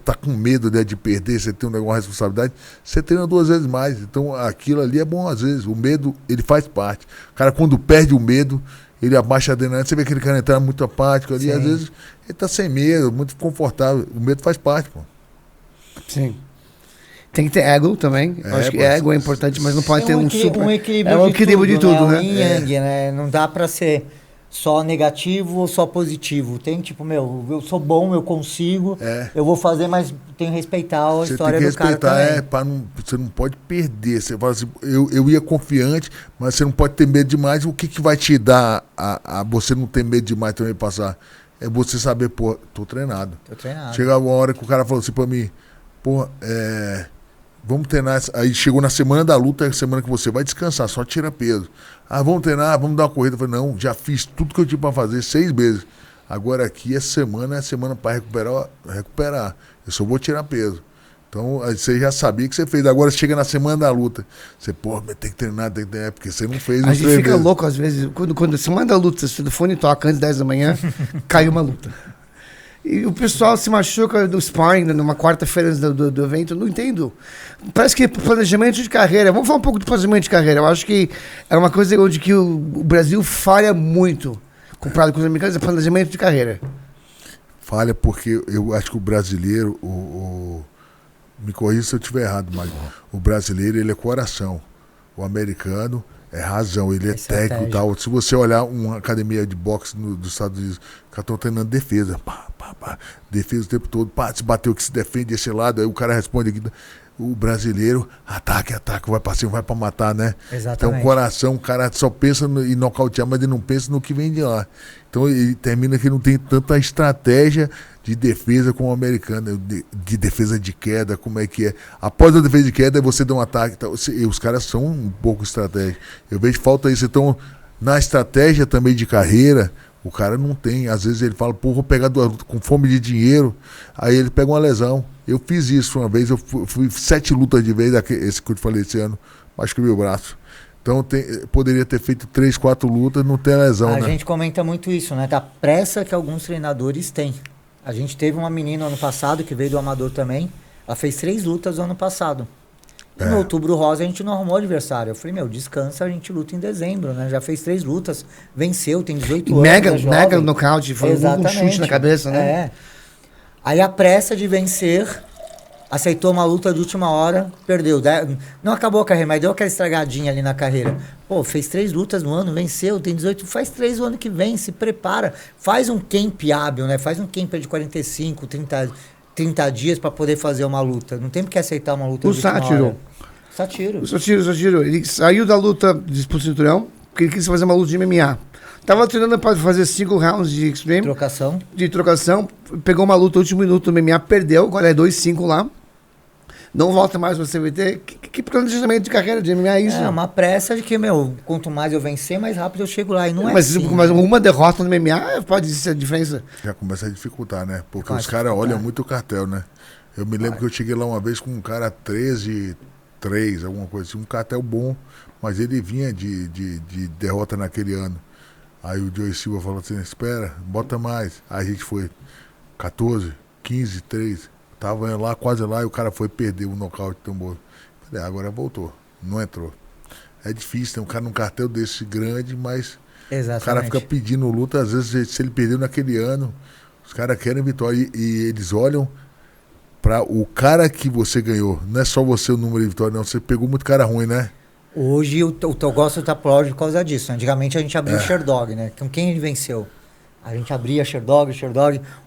tá com medo, né, de perder, você tem uma responsabilidade, você treina 2 vezes mais. Então, aquilo ali é bom às vezes. O medo, ele faz parte. O cara, quando perde o medo, ele abaixa a adrenalina. Você vê aquele cara entrar muito apático ali, às vezes ele tá sem medo, muito confortável. O medo faz parte, pô. Sim. Tem que ter ego também. Acho que ego é importante, mas não pode ter um super... Um equilíbrio um equilíbrio de tudo, né? Yang, né? Não dá pra ser só negativo ou só positivo. Tem tipo, eu sou bom, eu consigo, eu vou fazer, mas tenho que respeitar a história do cara também. Você não pode perder. Você fala assim, eu ia confiante, mas você não pode ter medo demais. O que vai te dar a você não ter medo demais também passar? É você saber, pô, tô treinado. Chega uma hora que o cara falou assim pra mim, pô, vamos treinar. Aí chegou na semana da luta, é a semana que você vai descansar, só tira peso. Vamos treinar, vamos dar uma corrida. Eu falei, não, já fiz tudo que eu tinha pra fazer 6 meses. Agora aqui é semana pra recuperar. Eu só vou tirar peso. Então, aí você já sabia que você fez. Agora chega na semana da luta. Você, pô, tem que treinar, porque você não fez. A gente fica louco às vezes. Quando semana da luta, se o telefone toca antes das 10 da manhã, caiu uma luta. E o pessoal se machuca no sparring, numa quarta-feira do evento, eu não entendo. Parece que planejamento de carreira. Vamos falar um pouco do planejamento de carreira. Eu acho que é uma coisa onde que o Brasil falha muito, comparado com os americanos, é planejamento de carreira. Falha porque eu acho que o brasileiro, me corrija se eu estiver errado, mas o brasileiro, ele é coração. O americano é razão, ele é técnico e tal. Se você olhar uma academia de boxe dos Estados Unidos, os caras estão treinando defesa. Defesa o tempo todo. Se bateu que se defende desse lado, aí o cara responde aqui. O brasileiro, ataque, vai pra cima, vai pra matar, né? Exatamente. Então, coração, o cara só pensa em nocautear, mas ele não pensa no que vem de lá. Então, ele termina que não tem tanta estratégia de defesa como o americano, de defesa de queda, como é que é. Após a defesa de queda, você dá um ataque. E os caras são um pouco estratégicos. Eu vejo falta isso. Então, na estratégia também de carreira, o cara não tem. Às vezes ele fala, pô, vou pegar com fome de dinheiro. Aí ele pega uma lesão. Eu fiz isso uma vez, eu fui 7 lutas de vez, esse que eu te falei esse ano, machuquei o braço. Então poderia ter feito 3, 4 lutas, não tem lesão, né? A gente comenta muito isso, né? Da pressa que alguns treinadores têm. A gente teve uma menina ano passado, que veio do amador também, ela fez 3 lutas no ano passado. E no Outubro Rosa a gente não arrumou adversário. Eu falei, descansa, a gente luta em dezembro, né? Já fez 3 lutas, venceu, tem 18 anos. Mega nocaute, foi um chute na cabeça, né? Aí a pressa de vencer, aceitou uma luta de última hora, perdeu. Não acabou a carreira, mas deu aquela estragadinha ali na carreira. Pô, fez 3 lutas no ano, venceu, tem 18, faz 3 no ano que vem, se prepara. Faz um camp hábil, né? Faz um camp de 45, 30 dias para poder fazer uma luta. Não tem porque aceitar uma luta de última hora. O Sátiro, ele saiu da luta de cinturão, porque ele quis fazer uma luta de MMA. Tava treinando para fazer 5 rounds de Extreme. De trocação. Pegou uma luta no último minuto no MMA, perdeu. Agora é 2-5 lá. Não volta mais no CVT. Que planejamento de carreira de MMA é isso? É uma pressa de que, quanto mais eu vencer, mais rápido eu chego lá. E não mas, assim. Mas uma derrota no MMA pode ser a diferença. Já começa a dificultar, né? Porque os caras olham muito o cartel, né? Eu me lembro que eu cheguei lá uma vez com um cara 13-3, alguma coisa assim. Um cartel bom, mas ele vinha de derrota naquele ano. Aí o Joey Silva falou assim, espera, bota mais. Aí a gente foi 14, 15, 3. Tava lá, quase lá, e o cara foi perder o nocaute, tomou. Falei, agora voltou, não entrou. É difícil, tem um cara num cartel desse grande, mas o cara fica pedindo luta, às vezes se ele perdeu naquele ano, os caras querem vitória. E eles olham para o cara que você ganhou. Não é só você o número de vitória, não. Você pegou muito cara ruim, né? Hoje eu gosto do Tapológico por causa disso. Antigamente a gente abria o Sherdog, né? Com quem ele venceu? A gente abria Sherdog.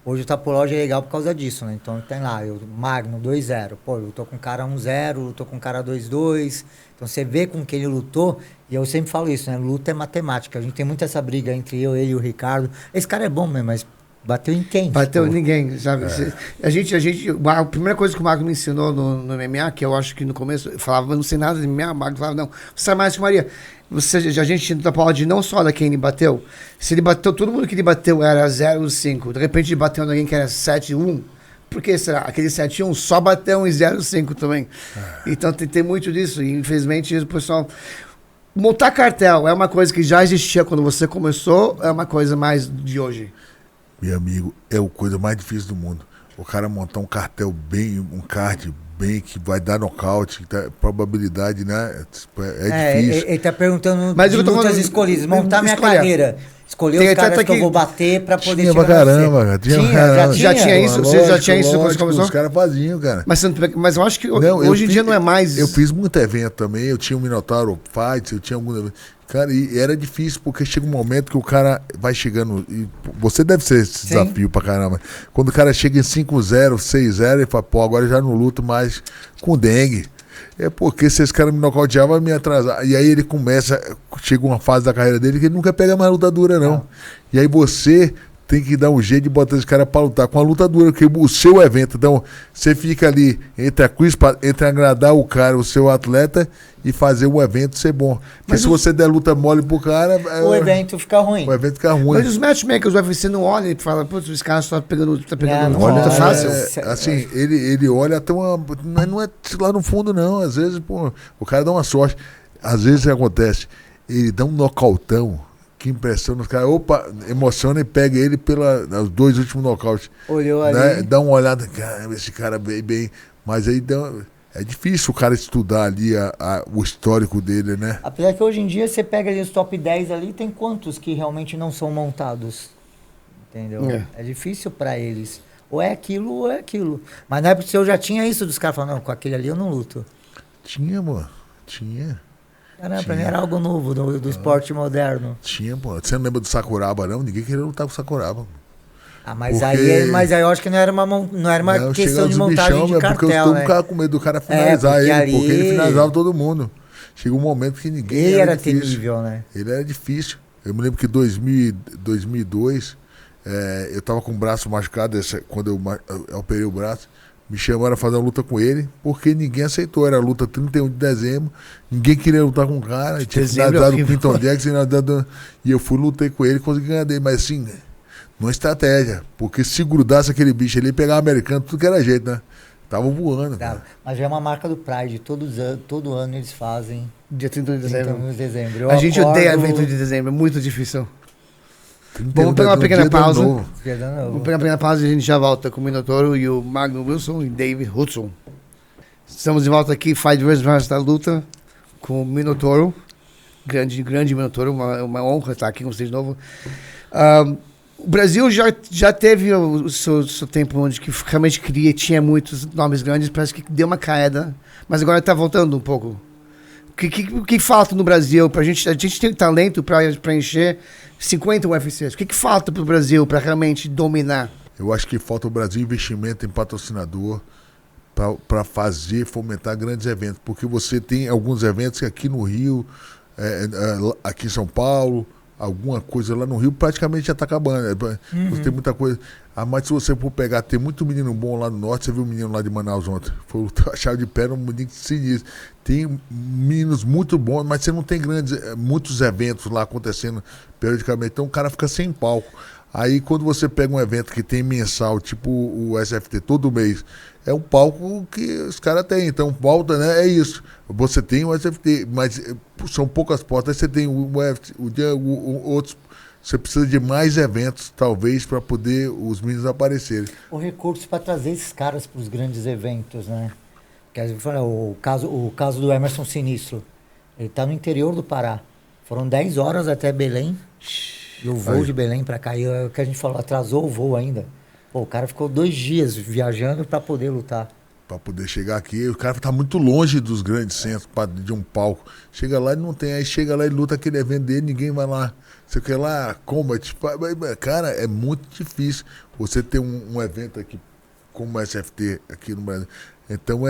Hoje o Tapológico é legal por causa disso, né? Então tem lá, Magno 2-0. Pô, eu lutou com o cara 1-0, lutou com o cara 2-2. Então você vê com quem ele lutou. E eu sempre falo isso, né? Luta é matemática. A gente tem muito essa briga entre ele e o Ricardo. Esse cara é bom mesmo, mas bateu em quem? Bateu em ninguém, sabe? A primeira coisa que o Magno me ensinou no MMA, que eu acho que no começo eu falava, não sei nada de MMA, o Magno falava, não, você sabe mais que Maria. A gente não pode não só olha quem ele bateu. Se ele bateu, todo mundo que ele bateu era 0-5. De repente ele bateu em alguém que era 7-1. Por que será? Aquele 7-1 só bateu em 0-5 também. Então tem muito disso. E infelizmente o pessoal. Montar cartel é uma coisa que já existia quando você começou, é uma coisa mais de hoje. Meu amigo, é a coisa mais difícil do mundo. O cara montar um cartel bem, um card bem, que vai dar nocaute, probabilidade, né? É difícil. Ele tá perguntando mas de lutas escolhidas, montar minha carreira. Escolher os caras que eu vou bater pra poder chegar caramba, já tinha isso? Você já tinha isso quando você começou? Os caras faziam, cara. Mas eu acho que hoje em dia não é mais. Eu fiz muito evento também, eu tinha o Minotauro Fights, eu tinha Cara, e era difícil, porque chega um momento que o cara vai chegando. E você deve ser esse desafio pra caramba. Quando o cara chega em 5-0, 6-0, ele fala, pô, agora eu já não luto mais com dengue. É porque se esse cara me nocautear, vai me atrasar. E aí ele começa, chega uma fase da carreira dele que ele não quer pegar mais luta dura, não. E aí você tem que dar um jeito de botar esse cara pra lutar com a luta dura, porque o seu evento, então, você fica ali entre a cruz, entre agradar o cara, o seu atleta, e fazer o evento ser bom. Porque se você der luta mole pro cara... O evento fica ruim. O evento fica ruim. Mas os matchmakers do UFC não olham e falam, putz, os caras estão pegando luta Olha, luta fácil. Assim, ele olha até uma... Não é lá no fundo, não. Às vezes, pô, o cara dá uma sorte. Às vezes acontece, ele dá um nocautão que impressiona os caras. Opa, emociona e pega ele pelos 2 últimos nocautes. Olhou né? ali. Dá uma olhada, caramba, esse cara veio bem. Mas aí é difícil o cara estudar ali o histórico dele, né? Apesar que hoje em dia você pega ali os top 10 ali, tem quantos que realmente não são montados? Entendeu? É difícil pra eles. Ou é aquilo ou é aquilo. Mas na época eu já tinha isso dos caras falando, não, com aquele ali eu não luto. Tinha, mano. Tinha. Caramba, pra mim era algo novo do esporte moderno. Tinha, pô. Você não lembra do Sakuraba, não? Ninguém queria lutar com o Sakuraba. Ah, mas aí eu acho que não era uma questão de montagem de cartel, porque eu né? ficava com medo do cara finalizar porque ele, porque ele finalizava todo mundo. Chegou um momento que ninguém Ele era difícil. terrível, né? Ele era difícil. Eu me lembro que em 2002, eu tava com o braço machucado, quando eu operei o braço, me chamaram a fazer uma luta com ele, porque ninguém aceitou. Era a luta 31 de dezembro, ninguém queria lutar com o cara, tinha finalizado o Clinton Jackson, e eu fui, lutei com ele, consegui ganhar dele, mas assim, numa estratégia, porque se grudasse aquele bicho ali, pegar o americano, tudo que era jeito, né? Tava voando. Tá, mas já é uma marca do Pride, todo ano eles fazem. Dia 31 de dezembro. 31 de dezembro. A gente odeia evento de dezembro, é muito difícil. Vamos pegar uma pequena pausa. Vamos pegar uma pequena pausa e a gente já volta com o Minotauro e o Magnus Wilson e David Hudson. Estamos de volta aqui, Fight vs. da luta, com o Minotauro. Grande Minotauro, uma honra estar aqui com vocês de novo. O Brasil já teve o seu tempo onde que realmente tinha muitos nomes grandes, parece que deu uma caída, mas agora está voltando um pouco. O que falta no Brasil? A gente tem talento para preencher 50 UFCs. O que falta para o Brasil para realmente dominar? Eu acho que falta o Brasil investimento em patrocinador para fomentar grandes eventos. Porque você tem alguns eventos que aqui no Rio, aqui em São Paulo, alguma coisa lá no Rio praticamente já está acabando. Você tem muita coisa. Mas se você for pegar, tem muito menino bom lá no norte. Você viu o menino lá de Manaus ontem? Foi a chave de pé, um menino sinistro. Tem meninos muito bons, mas você não tem muitos eventos lá acontecendo periodicamente. Então o cara fica sem palco. Aí quando você pega um evento que tem mensal, tipo o SFT, todo mês, é um palco que os caras têm. Então volta, né? É isso. Você tem o SFT, mas são poucas portas. Aí você tem o UFC, outros. Você precisa de mais eventos, talvez, para poder os meninos aparecerem. O recurso para trazer esses caras para os grandes eventos, né? O caso do Emerson Sinistro, ele está no interior do Pará. Foram 10 horas até Belém. E o voo de Belém para cá, o que a gente falou, atrasou o voo ainda. Pô, o cara ficou 2 dias viajando para poder lutar. Para poder chegar aqui, o cara tá muito longe dos grandes centros de um palco. Chega lá e não tem, aí chega lá e luta aquele evento dele, ninguém vai lá. Você quer lá, combat, cara, é muito difícil você ter um evento aqui como o SFT aqui no Brasil. Então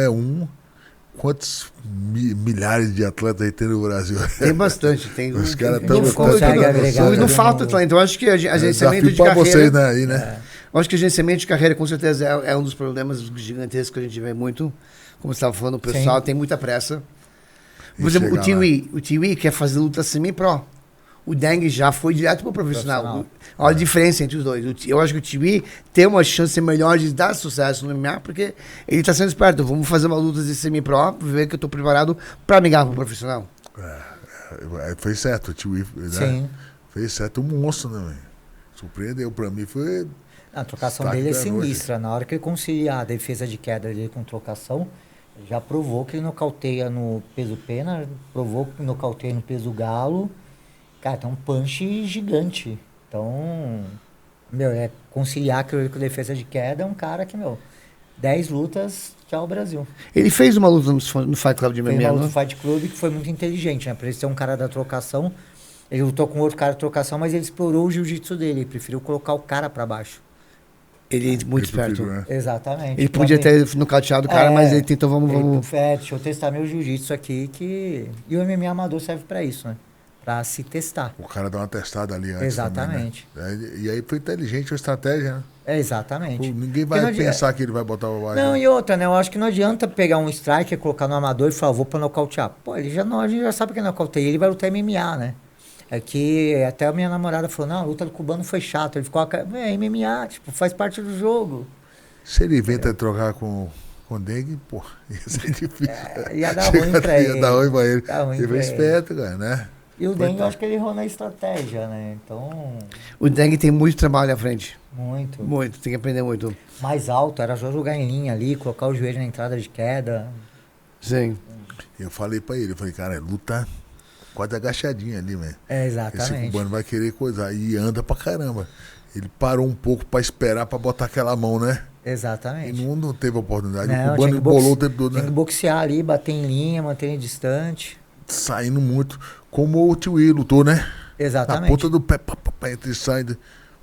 quantos milhares de atletas aí tem no Brasil? Tem bastante, tem. Os caras estão. Não falta talento. Eu acho que agenciamento de carreira. Vocês, né, aí, né? Eu acho que agenciamento de carreira, com certeza, é um dos problemas gigantescos que a gente vê muito. Como você estava falando, o pessoal tem muita pressa. Por exemplo, o Tiwi quer fazer luta semi-pro. O Deng já foi direto para o profissional. Olha a diferença entre os dois. Eu acho que o Tiwi tem uma chance melhor de dar sucesso no MMA, porque ele está sendo esperto. Vamos fazer uma luta de semi-pro, ver que eu estou preparado para migrar para o profissional. Foi certo, o Tiwi, né? Sim. Fez certo, um monstro, né, velho? Surpreendeu para mim, foi... A trocação dele é sinistra. Na hora que ele conciliar a defesa de queda dele com trocação, ele já provou que ele nocauteia no peso pena, provou que nocauteia no peso galo. Cara, tem um punch gigante. Então, conciliar aquilo com defesa de queda é um cara que, 10 lutas, tchau Brasil. Ele fez uma luta no Fight Club de MMA, Fez uma luta no Fight Club que foi muito inteligente, né? Pra ele ser um cara da trocação, Ele lutou com outro cara de trocação, mas ele explorou o jiu-jitsu dele. Ele preferiu colocar o cara pra baixo. Ele é muito esperto. Né? Exatamente. Ele podia ter nocauteado o cara, mas ele tentou, vamos... Deixa eu testar meu jiu-jitsu aqui, E o MMA amador serve pra isso, né? Pra se testar. O cara dá uma testada ali antes. Exatamente. Também, né? E aí foi inteligente a estratégia, né? Exatamente. Pô, ninguém vai pensar que ele vai botar o Não, e outra, né? Eu acho que não adianta pegar um striker, colocar no amador e falar, vou pra nocautear. Pô, a gente já sabe que é nocauteia. Ele vai lutar MMA, né? É que até a minha namorada falou, não, a luta do cubano foi chata. Ele ficou, MMA, tipo, faz parte do jogo. Se ele inventa trocar com o Dengue, pô, ia ser difícil. Ia dar ruim pra ele. Ia dar ruim pra ele. Ele foi esperto, cara, né? E o Dengue, eu acho que ele errou na estratégia, né? Então... O Dengue tem muito trabalho à frente. Muito. Muito, tem que aprender muito. Mais alto, era só jogar em linha ali, colocar o joelho na entrada de queda. Sim. Eu falei pra ele, cara, luta quase agachadinha ali, velho. Exatamente. Esse cubano vai querer coisar. E anda pra caramba. Ele parou um pouco pra esperar pra botar aquela mão, né? Exatamente. E não teve oportunidade. Não, o cubano bolou o tempo todo, né? Tem que boxear ali, bater em linha, manter ele distante. Saindo muito. Como o Tio Will lutou, né? Exatamente. Na ponta do pé, entre e sai,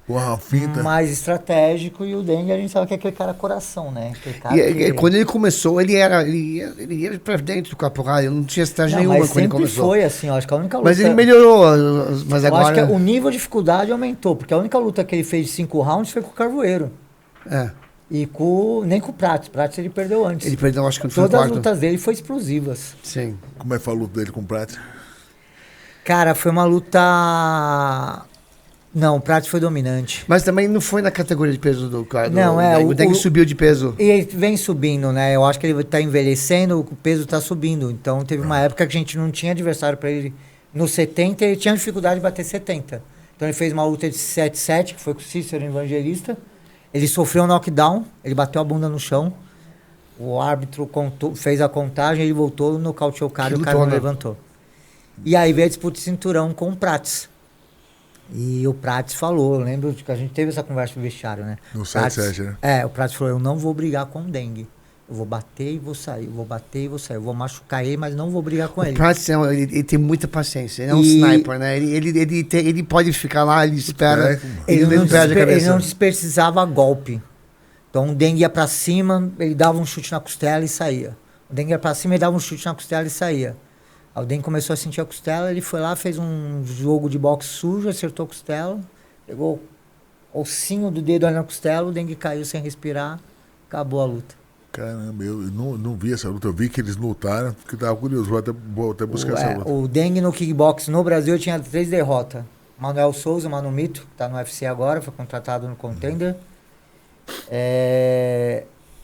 porra, a finta. Mais estratégico, e o Dengue a gente sabe que é aquele cara coração, né? Cara quando ele começou, ele ia pra dentro do caporal, ele não tinha estratégia nenhuma mas quando ele começou. foi assim, eu acho que a única luta... Mas ele melhorou, mas eu agora... acho que o nível de dificuldade aumentou, porque a única luta que ele fez de 5 rounds foi com o Carvoeiro. É. E nem com o Prates. Prates ele perdeu antes. Ele perdeu, acho que não foi o Todas quarto. as lutas dele foram explosivas. Sim. Como é que foi a luta dele com o Prates? Cara, foi uma luta... Não, o Prates foi dominante. Mas também não foi na categoria de peso do cara. Não, o Dengue subiu de peso. E ele vem subindo, né? Eu acho que ele tá envelhecendo, o peso tá subindo. Então teve uma época que a gente não tinha adversário para ele no 70, ele tinha dificuldade de bater 70. Então ele fez uma luta de 7-7, que foi com o Cícero Evangelista. Ele sofreu um knockdown, ele bateu a bunda no chão. O árbitro fez a contagem, ele voltou, nocauteou o cara e o cara não levantou. E aí veio a disputa de cinturão com o Prates. E o Prates falou, eu lembro que a gente teve essa conversa no vestiário, né? No 7-7, né? É, o Prates falou, eu não vou brigar com o Dengue. Eu vou bater e vou sair, eu vou bater e vou sair. Eu vou machucar ele, mas não vou brigar com ele. O Prates, ele tem muita paciência. Ele é um sniper, né? Ele pode ficar lá, ele espera. Ele não perde a cabeça. Ele não desprecisava golpe. Então o Dengue ia pra cima, ele dava um chute na costela e saía. O Dengue ia pra cima, ele dava um chute na costela e saía. Aí o Dengue começou a sentir a costela, ele foi lá, fez um jogo de boxe sujo, acertou a costela, pegou o ossinho do dedo ali na costela, o Dengue caiu sem respirar, acabou a luta. Caramba, eu não vi essa luta. Eu vi que eles lutaram, porque tava curioso. Vou até buscar essa luta. O Dengue no kickbox no Brasil tinha 3 derrotas. Manuel Souza, Mano Mito, que tá no UFC agora, foi contratado no Contender.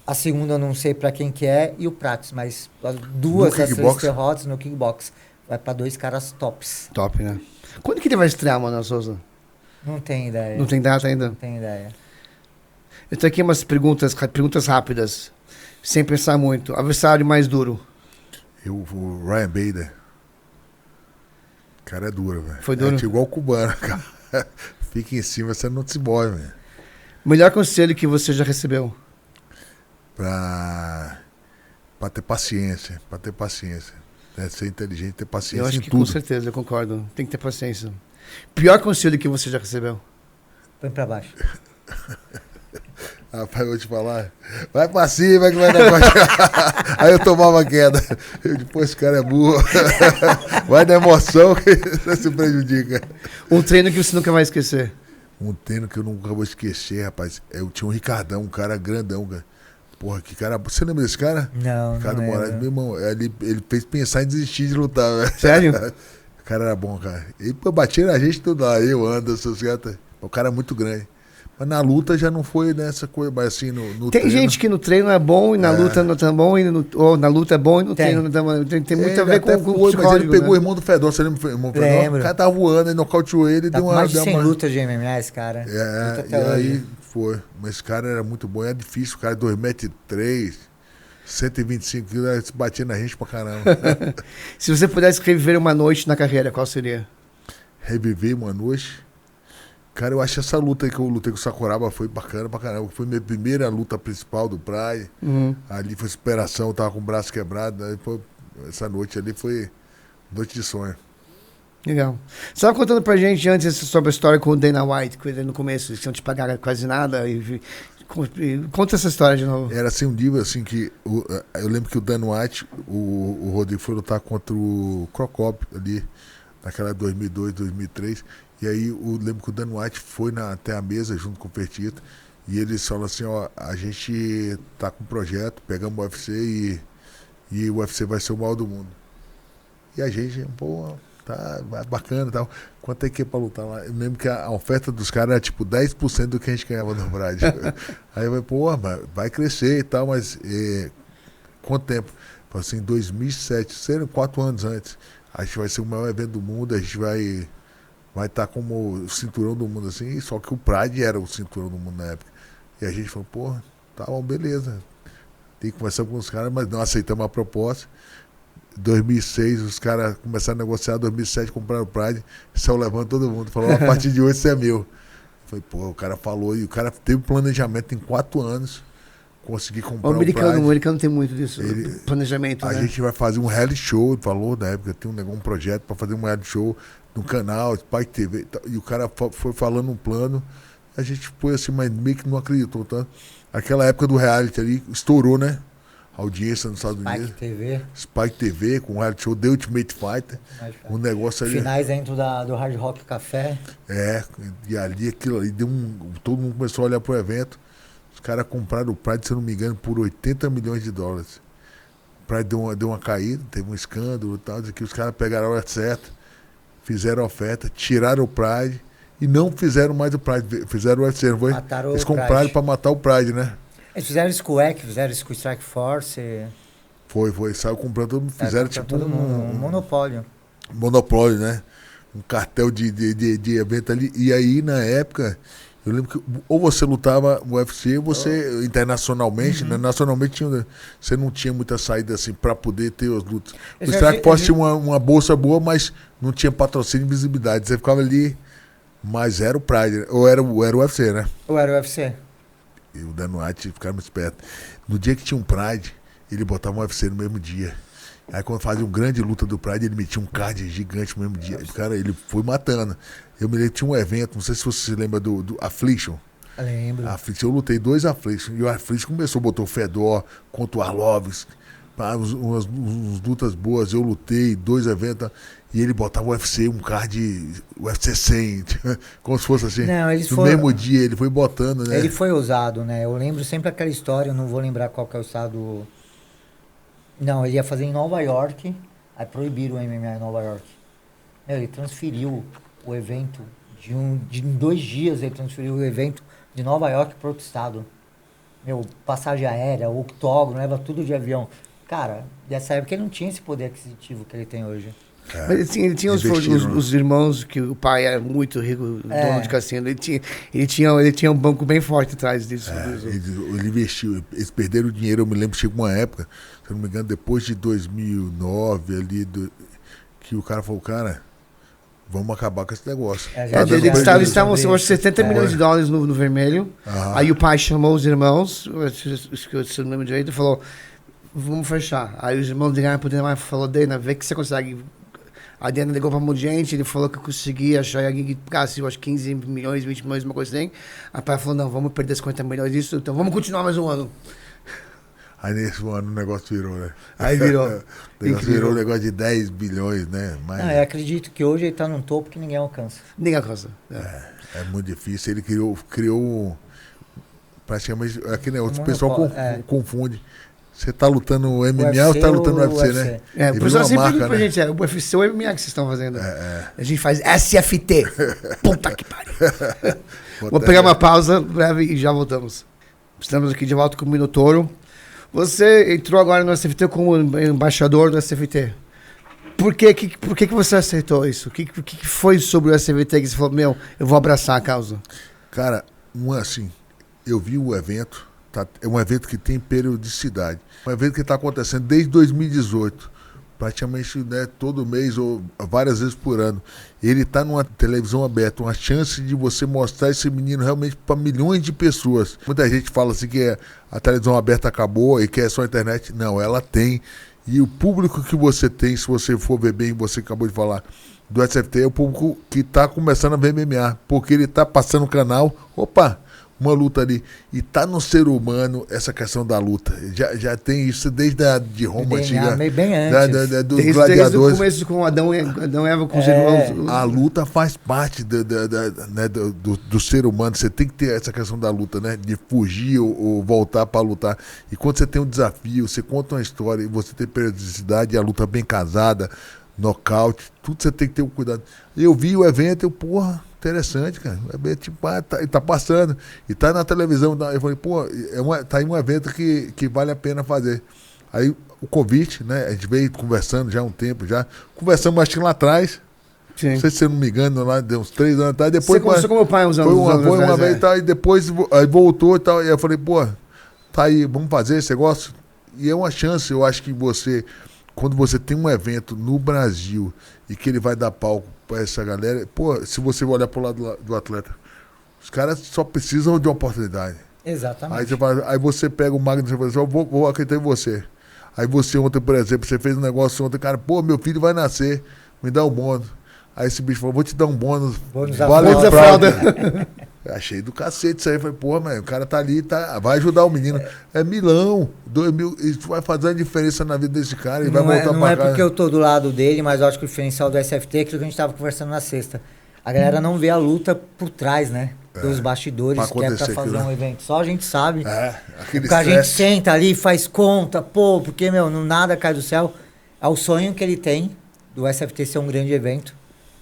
A segunda eu não sei pra quem que é, e o Prates, mas as duas das 3 derrotas no kickbox. Vai pra 2 caras tops. Top, né? Quando que ele vai estrear, Manuel Souza? Não tem ideia. Não tem data ainda? Não tem ideia. Eu tenho aqui umas perguntas rápidas. Sem pensar muito. Adversário mais duro? O Ryan Bader. O cara é duro, velho. Foi duro? É igual o cubano, cara. Fica em cima, você não se move, velho. Melhor conselho que você já recebeu? Pra ter paciência. Né? Ser inteligente, ter paciência. Eu acho em que tudo. Com certeza, eu concordo. Tem que ter paciência. Pior conselho que você já recebeu? Põe pra baixo. Rapaz, eu vou te falar. Vai pra cima que vai dar pra... Aí eu tomava queda. Depois esse cara é burro. Vai na emoção que você se prejudica. Um treino que você nunca vai esquecer? Um treino que eu nunca vou esquecer, rapaz. Eu tinha um Ricardão, um cara grandão, cara. Porra, que cara... Você lembra desse cara? Não, Ricardo não Moraes, meu irmão, ele fez pensar em desistir de lutar, velho. Sério? O cara era bom, cara. Ele batia na gente tudo lá. Eu, Anderson, o cara é muito grande. Mas na luta já não foi nessa coisa, mas assim, no Tem treino... gente que no treino é bom e na luta não é tão bom, ou na luta é bom e no treino não é tão bom. Tem muito a ver com o mas ele pegou o irmão do Fedor, você lembra o irmão do Fedor? Lembro. O cara tava voando, ele nocauteou ele, tá deu uma... mais de 100 lutas de MMA esse cara. E aí foi. Mas esse cara era muito bom, é difícil, o cara é 2,3 m, 125 quilos, batia na gente pra caramba. Se você pudesse reviver uma noite na carreira, qual seria? Reviver uma noite? Cara, eu acho essa luta aí que eu lutei com o Sakuraba foi bacana pra caramba. Foi minha primeira luta principal do Praia. Ali foi superação, eu tava com o braço quebrado. Aí, pô, essa noite ali foi noite de sonho. Legal. Você estava contando pra gente antes sobre a história com o Dana White, que no começo eles não te pagaram quase nada. Conta essa história de novo. Era assim um dia assim que eu lembro que o Dan White, o Rodrigo foi lutar contra o Crocop ali, naquela 2002, 2003. E aí eu lembro que o Dan White foi até a mesa junto com o Fertitta. E eles falam assim, ó, a gente tá com um projeto, pegamos o UFC e o UFC vai ser o maior do mundo. E a gente, pô, tá bacana e tal. Quanto é que é pra lutar lá? Eu lembro que a oferta dos caras era tipo 10% do que a gente ganhava no Pride. Aí eu falei, pô, mas vai crescer e tal, mas quanto tempo? Falei assim, em 2007, sendo 4 anos antes, a gente vai ser o maior evento do mundo, a gente vai estar como o cinturão do mundo assim, só que o Pride era o cinturão do mundo na época. E a gente falou, pô, tá bom, beleza. Tem que conversar com os caras, mas não aceitamos a proposta. 2006, os caras começaram a negociar, 2007 compraram o Pride, saiu levando todo mundo, falou, a partir de hoje você é meu. Eu falei, pô, o cara falou, e o cara teve planejamento em 4 anos, conseguir comprar o Pride. O americano tem muito disso, planejamento, A gente vai fazer um reality show, ele falou, na época, tem um projeto para fazer um reality show no canal, Spike TV, e o cara foi falando um plano, a gente foi assim, mas meio que não acreditou tanto. Aquela época do reality ali, estourou, né? Audiência nos Estados Unidos. Spike TV, com o reality show The Ultimate Fighter. Um negócio ali. Finais dentro do Hard Rock Café. E ali aquilo ali todo mundo começou a olhar pro evento. Os caras compraram o Pride, se eu não me engano, por $80 milhões. O Pride deu uma caída, teve um escândalo e tal. Que os caras pegaram a hora certa, fizeram a oferta, tiraram o Pride e não fizeram mais o Pride, fizeram o UFC, não foi? Eles compraram para matar o Pride, né? Eles fizeram isso com o EC, fizeram isso com o Strike Force. Foi. Saiu comprando todo mundo. Fizeram tipo um monopólio. Monopólio, né? Um cartel de evento ali. E aí, na época, eu lembro que ou você lutava no UFC, você internacionalmente, né? Nacionalmente você não tinha muita saída assim para poder ter as lutas. O Strike Force tinha uma bolsa boa, mas não tinha patrocínio e visibilidade. Você ficava ali, mas era o Pride, ou era o UFC, né? Ou era o UFC. E o Dan White ficaram muito esperto. No dia que tinha um Pride, ele botava um UFC no mesmo dia. Aí quando fazia uma grande luta do Pride, ele metia um card gigante no mesmo dia. Cara, ele foi matando. Eu me lembro que tinha um evento, não sei se você se lembra do Affliction. Eu lembro. Eu lutei 2 Affliction. E o Affliction botou o Fedor contra o Arlovski. Umas lutas boas. Eu lutei 2 eventos. E ele botava o UFC, um card UFC 100, como se fosse assim. Não, no mesmo dia, ele foi botando, né? Ele foi ousado, né? Eu lembro sempre aquela história, eu não vou lembrar qual que é o estado. Não, ele ia fazer em Nova York, aí proibiram o MMA em Nova York. Ele transferiu o evento, de 2 dias ele transferiu o evento de Nova York para outro estado. Passagem aérea, octógono, leva tudo de avião. Cara, dessa época ele não tinha esse poder aquisitivo que ele tem hoje. Mas ele tinha os irmãos, que o pai era muito rico, dono de cassino. Ele tinha um banco bem forte atrás disso. Ele investiu, eles perderam o dinheiro. Eu me lembro que chegou uma época, se eu não me engano, depois de 2009, ali, que o cara falou, cara, vamos acabar com esse negócio. Eles estavam, eu acho, $70 milhões no vermelho. Aí o pai chamou os irmãos, se eu não lembro direito, e falou, vamos fechar. Aí os irmãos ligaram pro Dana e falou, Dana, vê que você consegue. A Dana ligou pra um monte de gente, ele falou que conseguia achar alguém que pagasse, eu acho, 15 milhões, 20 milhões, uma coisa assim. A pai falou, não, vamos perder 50 milhões disso, então vamos continuar mais um ano. Aí nesse ano o negócio virou, né? Aí virou. O negócio virou um negócio de 10 bilhões, né? Não, eu acredito que hoje ele tá num topo que ninguém alcança. Ninguém alcança. É muito difícil. Ele criou praticamente aquele negócio. O pessoal confunde. Você tá lutando no MMA ou tá lutando no UFC, né? O pessoal sempre pergunta pra gente, o UFC ou o MMA que vocês estão fazendo? A gente faz SFT. Puta que pariu. Vou pegar uma pausa breve e já voltamos. Estamos aqui de volta com o Minotauro. Você entrou agora no SFT como embaixador do SFT. Por que você aceitou isso? O que foi sobre o SFT que você falou, eu vou abraçar a causa? Cara, assim, eu vi o evento. É um evento que tem periodicidade. Um evento que está acontecendo desde 2018. Praticamente, né, todo mês ou várias vezes por ano. Ele está numa televisão aberta. Uma chance de você mostrar esse menino realmente para milhões de pessoas. Muita gente fala assim que a televisão aberta acabou e que é só a internet. Não, ela tem. E o público que você tem, se você for ver bem, você acabou de falar, do SFT é o público que tá começando a ver MMA, porque ele tá passando o canal, opa, uma luta ali. E tá no ser humano essa questão da luta. Já tem isso desde a de Roma antiga. Bem antes. Dos Desde gladiadores. o começo com Adão e Eva, com os irmãos. A luta faz parte do ser humano. Você tem que ter essa questão da luta, né? De fugir ou voltar para lutar. E quando você tem um desafio, você conta uma história e você tem periodicidade, a luta bem casada, nocaute, tudo você tem que ter um cuidado. Eu vi o evento, porra, interessante, cara. O evento, tipo, tá passando. E tá na televisão. Eu falei, pô, tá aí um evento que vale a pena fazer. Aí o convite, né? A gente veio conversando já há um tempo já. Conversamos, acho que lá atrás. Sim. Não sei se eu não me engano, lá deu uns 3 anos atrás. Depois, você conversou com meu pai uns anos atrás. Foi uma vez e tal, e depois aí voltou e tal. E eu falei, pô, tá aí, vamos fazer esse negócio. E é uma chance, eu acho que você, quando você tem um evento no Brasil e que ele vai dar palco pra essa galera, pô, se você olhar pro lado do atleta, os caras só precisam de uma oportunidade. Exatamente. Aí você pega o Magnus e fala assim, eu vou acreditar em você. Aí você ontem, por exemplo, você fez um negócio ontem, cara, pô, meu filho vai nascer, me dá um bônus. Aí esse bicho falou, vou te dar um bônus. Vale a fralda. Achei do cacete isso aí. Falei, pô, mas o cara tá ali, vai ajudar o menino. É milão, 2.000, isso vai fazer uma diferença na vida desse cara. Ele vai voltar pra casa. Não é porque eu tô do lado dele, mas eu acho que o diferencial do SFT é aquilo que a gente tava conversando na sexta. A galera não vê a luta por trás, né? Dos bastidores, que é pra fazer um evento. Só a gente sabe. Porque a gente senta ali, faz conta, pô, porque, nada cai do céu. É o sonho que ele tem do SFT ser um grande evento.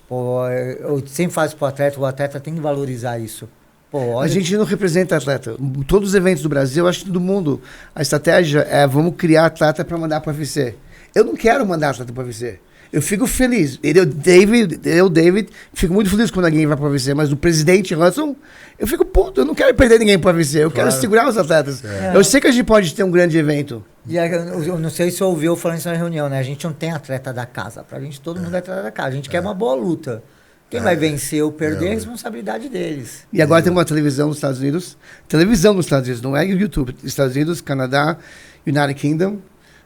Pô, eu sempre faço pro atleta, o atleta tem que valorizar isso. Pô, a gente não representa atleta. Todos os eventos do Brasil, acho que do mundo, a estratégia é vamos criar atleta para mandar para UFC. Eu não quero mandar atleta para UFC. Eu fico feliz. David, fico muito feliz quando alguém vai para UFC, mas o presidente Russell, eu fico puto, eu não quero perder ninguém para UFC, eu quero segurar os atletas. Eu sei que a gente pode ter um grande evento. E eu não sei se você ouviu falando isso na reunião, né? A gente não tem atleta da casa. Pra gente, todo mundo é atleta da casa. A gente quer uma boa luta. Quem vai vencer ou perder é a responsabilidade deles. E agora tem uma televisão nos Estados Unidos. Televisão nos Estados Unidos, não é YouTube. Estados Unidos, Canadá, United Kingdom.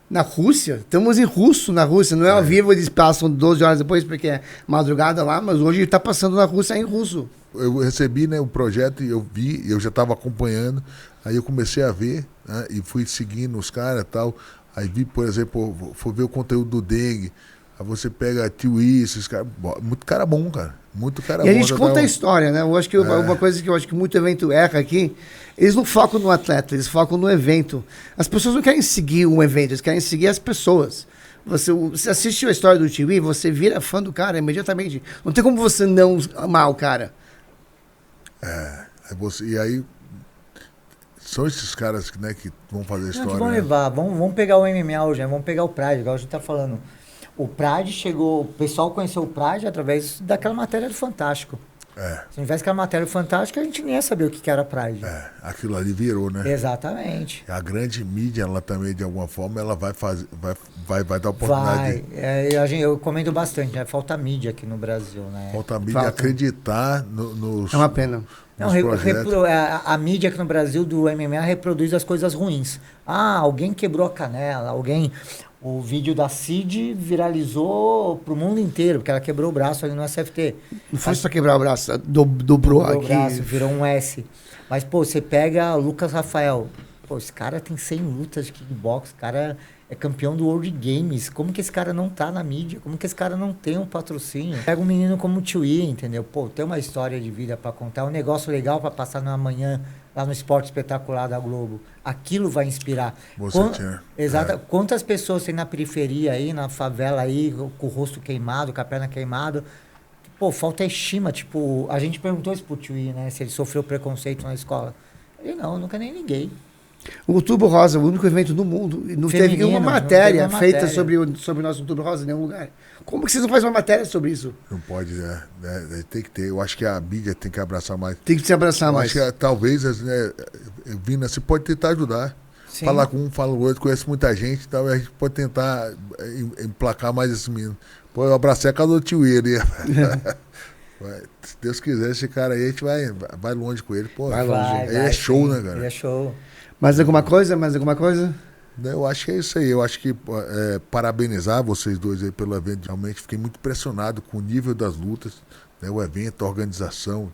Na Rússia, estamos em russo na Rússia. Não é ao vivo, eles passam 12 horas depois, porque é madrugada lá, mas hoje está passando na Rússia em russo. Eu recebi, né, o projeto e eu vi, eu já estava acompanhando. Aí eu comecei a ver, né, e fui seguindo os caras e tal. Aí vi, por exemplo, fui ver o conteúdo do Dengue. Aí você pega Tiwi, esses caras. Muito cara bom, cara. Muito cara bom. E a gente conta a história, né? Eu acho que uma coisa que eu acho que muito evento erra aqui, eles não focam no atleta, eles focam no evento. As pessoas não querem seguir um evento, eles querem seguir as pessoas. Você assistiu a história do Tiwi, você vira fã do cara imediatamente. Não tem como você não amar o cara. E aí. São esses caras, né, que vão fazer a história. Que vão levar, vamos pegar o MMA hoje, né? Vamos pegar o Pride, igual a gente tá falando. O Pride chegou, o pessoal conheceu o Pride através daquela matéria do Fantástico. Se não tivesse aquela matéria do Fantástico, a gente nem ia saber o que era Pride. Aquilo ali virou, né? Exatamente. A grande mídia, ela também, de alguma forma, ela vai fazer, vai dar oportunidade. Eu comento bastante, né? Falta mídia aqui no Brasil, né? Falta mídia acreditar nos. É uma pena. Não, a mídia aqui no Brasil do MMA reproduz as coisas ruins. Alguém quebrou a canela, o vídeo da Cid viralizou pro mundo inteiro, porque ela quebrou o braço ali no SFT. Não foi só quebrar o braço, dobrou aqui. O braço, virou um S. Mas, pô, você pega Lucas Rafael. Pô, esse cara tem 100 lutas de kickbox, o cara é campeão do World Games. Como que esse cara não tá na mídia? Como que esse cara não tem um patrocínio? Pega um menino como o Tiwi, entendeu? Pô, tem uma história de vida pra contar, um negócio legal pra passar na manhã lá no Esporte Espetacular da Globo. Aquilo vai inspirar. Exato. Quantas pessoas tem na periferia aí, na favela aí, com o rosto queimado, com a perna queimada? Pô, falta estima. Tipo, a gente perguntou isso pro Tiwi, né? Se ele sofreu preconceito na escola. Ele não, nunca nem liguei. O Outubro Rosa, o único evento do mundo, não teve uma matéria feita sobre o nosso Outubro Rosa em nenhum lugar. Como que vocês não fazem uma matéria sobre isso? Não pode, tem que ter. Eu acho que a mídia tem que abraçar mais. Tem que se abraçar mais. Acho que talvez, Vina, você pode tentar ajudar. Sim. Falar com um, fala com o outro, conhece muita gente, então a gente pode tentar emplacar mais esse menino. Pô, eu abracei a casa do Tiwi ali. Se Deus quiser, esse cara aí, a gente vai longe com ele. Pô, vai longe. Ele é show, né, cara? Ele é show. Mais alguma coisa? Eu acho que é isso aí. Eu acho que parabenizar vocês dois aí pelo evento. Realmente fiquei muito impressionado com o nível das lutas, né? O evento, a organização.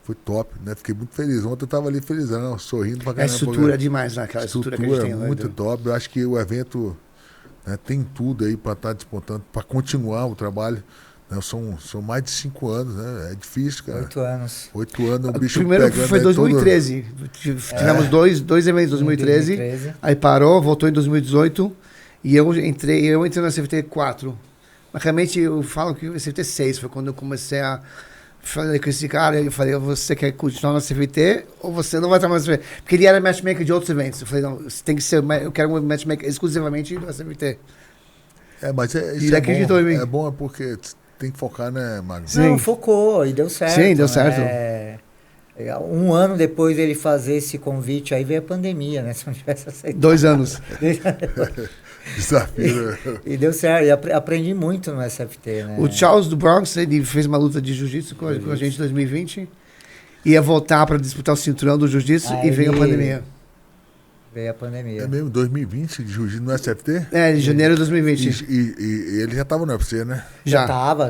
Foi top, né? Fiquei muito feliz. Ontem eu tava ali felizão, sorrindo pra caramba. A estrutura é demais, né? Aquela estrutura que a gente tem lá. Muito top. Eu acho que o evento, né, tem tudo aí pra estar despontando, pra continuar o trabalho. Né? São mais de 5 anos, né? É difícil, cara. 8 anos. 8 anos, o bicho primeiro pegando foi em 2013. Todo... Tivemos dois eventos em 2013. Aí parou, voltou em 2018. E eu entrei na CFT 4. Mas realmente eu falo que o CFT 6 foi quando eu comecei a... Falei com esse cara, eu falei, você quer continuar na CFT ou você não vai estar mais na CFT? Porque ele era matchmaker de outros eventos. Eu falei, não, você tem que ser, eu quero um matchmaker exclusivamente na CFT. Mas ele acreditou em mim. É bom porque tem que focar, né, Magno? Não, focou e deu certo. Sim, deu certo. Um ano depois dele fazer esse convite, aí veio a pandemia, né? Se não tivesse aceitado. 2 anos. Desafio. E deu certo, e aprendi muito no SFT, né? O Charles do Bronx, ele fez uma luta de jiu-jitsu com a gente em 2020. Ia voltar para disputar o cinturão do jiu-jitsu e veio a pandemia. Veio a pandemia. É mesmo? 2020 de jiu-jitsu no SFT? Em janeiro de 2020. E ele já estava no UFC, né? Já tava.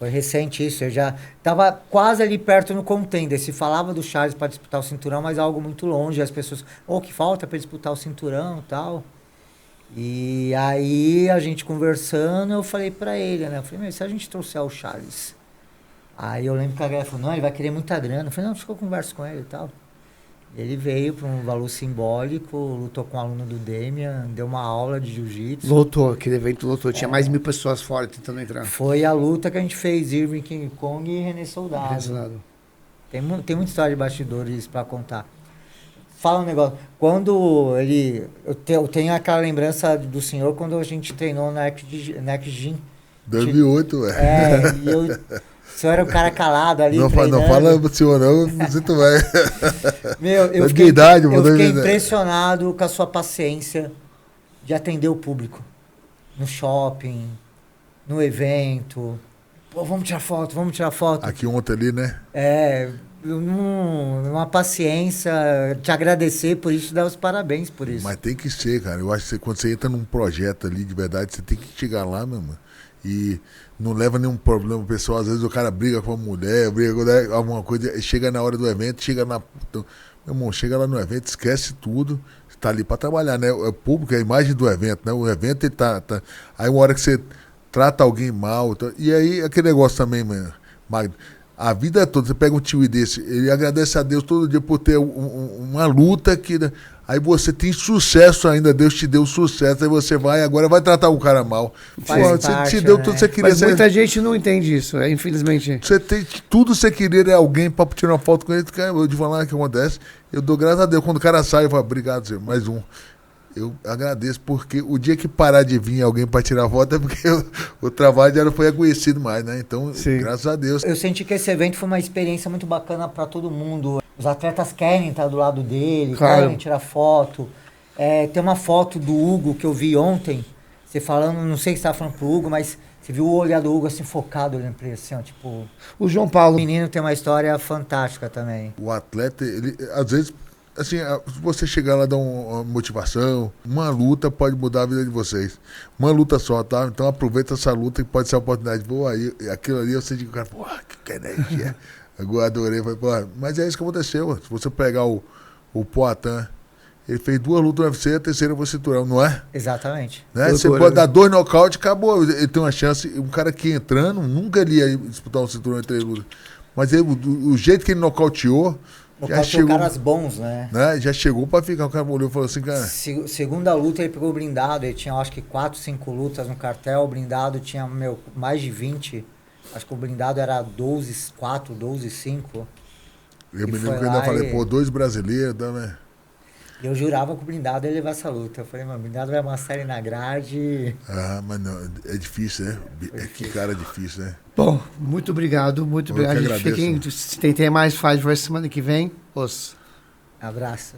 Foi recente isso. Eu já tava quase ali perto no contender. Se falava do Charles para disputar o cinturão, mas algo muito longe. As pessoas, que falta para disputar o cinturão e tal. E aí, a gente conversando, eu falei pra ele, né? Eu falei, se a gente trouxer o Charles... Aí eu lembro que a galera falou, não, ele vai querer muita grana. Eu falei, não, deixa que eu converso com ele e tal. Ele veio para um valor simbólico, lutou com um aluno do Demian, deu uma aula de jiu-jitsu. Lotou, aquele evento lotou. Tinha mais de 1.000 pessoas fora tentando entrar. Foi a luta que a gente fez, Irving King Kong e René Soldado. Tem muita história de bastidores para contar. Fala um negócio. Quando ele... Eu tenho aquela lembrança do senhor quando a gente treinou na Next Gym. 2008, ué. E o senhor era um cara calado ali. Não fala pro senhor, não, você tu vai. Eu fiquei impressionado com a sua paciência de atender o público. No shopping, no evento. Pô, vamos tirar foto. Aqui ontem ali, né? Uma paciência, te agradecer por isso, dar os parabéns por isso. Mas tem que ser, cara. Eu acho que quando você entra num projeto ali de verdade, você tem que chegar lá, meu irmão. E não leva nenhum problema pessoal. Às vezes o cara briga com a mulher, briga com alguma coisa, chega na hora do evento, meu irmão, chega lá no evento, esquece tudo, está ali para trabalhar, né? O público, a imagem do evento, né? O evento ele tá. Aí uma hora que você trata alguém mal, e aí aquele negócio também, Magno. A vida toda, você pega um tio desse, ele agradece a Deus todo dia por ter uma luta que... Aí você tem sucesso ainda, Deus te deu sucesso, aí você agora vai tratar o cara mal. Você te deu tudo que você queria. Mas muita gente não entende isso, infelizmente. Você tem tudo que você queria é alguém pra tirar uma foto com ele. Eu vou te falar o que acontece. Eu dou graças a Deus. Quando o cara sai, eu falo, obrigado, senhor, mais um. Eu agradeço, porque o dia que parar de vir alguém para tirar foto é porque o trabalho já não foi reconhecido mais, né? Então, sim, graças a Deus. Eu senti que esse evento foi uma experiência muito bacana para todo mundo. Os atletas querem estar do lado dele, querem tirar foto. Tem uma foto do Hugo que eu vi ontem, você falando, não sei se você estava falando pro Hugo, mas você viu o olhar do Hugo assim focado, olhando para ele assim, ó, tipo... O João Paulo. O menino tem uma história fantástica também. O atleta, ele, às vezes... Assim, se você chegar lá e dar uma motivação, uma luta pode mudar a vida de vocês. Uma luta só, tá? Então aproveita essa luta que pode ser uma oportunidade boa. Aí, aquilo ali eu senti que o cara, que energia. Agora adorei, falei, mas é isso que aconteceu. Se você pegar o Poatan, ele fez 2 lutas no UFC, a terceira foi cinturão, não é? Exatamente. Né? Você pode dar 2 nocaute, acabou. Ele tem uma chance. Um cara que entrando, nunca ele ia disputar um cinturão em 3 lutas. Mas ele, o jeito que ele nocauteou, já chegou, caras bons, né? Já chegou pra ficar. O cara olhou e falou assim, cara... Segunda luta ele pegou o blindado. Ele tinha, acho que 4, 5 lutas no cartel. O blindado tinha, mais de 20. Acho que o blindado era 12-4, 12-5. Eu me lembro que eu ainda falei, 2 brasileiros, né? Eu jurava que o blindado ia levar essa luta. Eu falei, o blindado vai uma série na grade. Mas não, é difícil, né? Que cara difícil, né? Bom, muito obrigado, muito obrigado. Se tem mais, faz semana que vem. Abraço.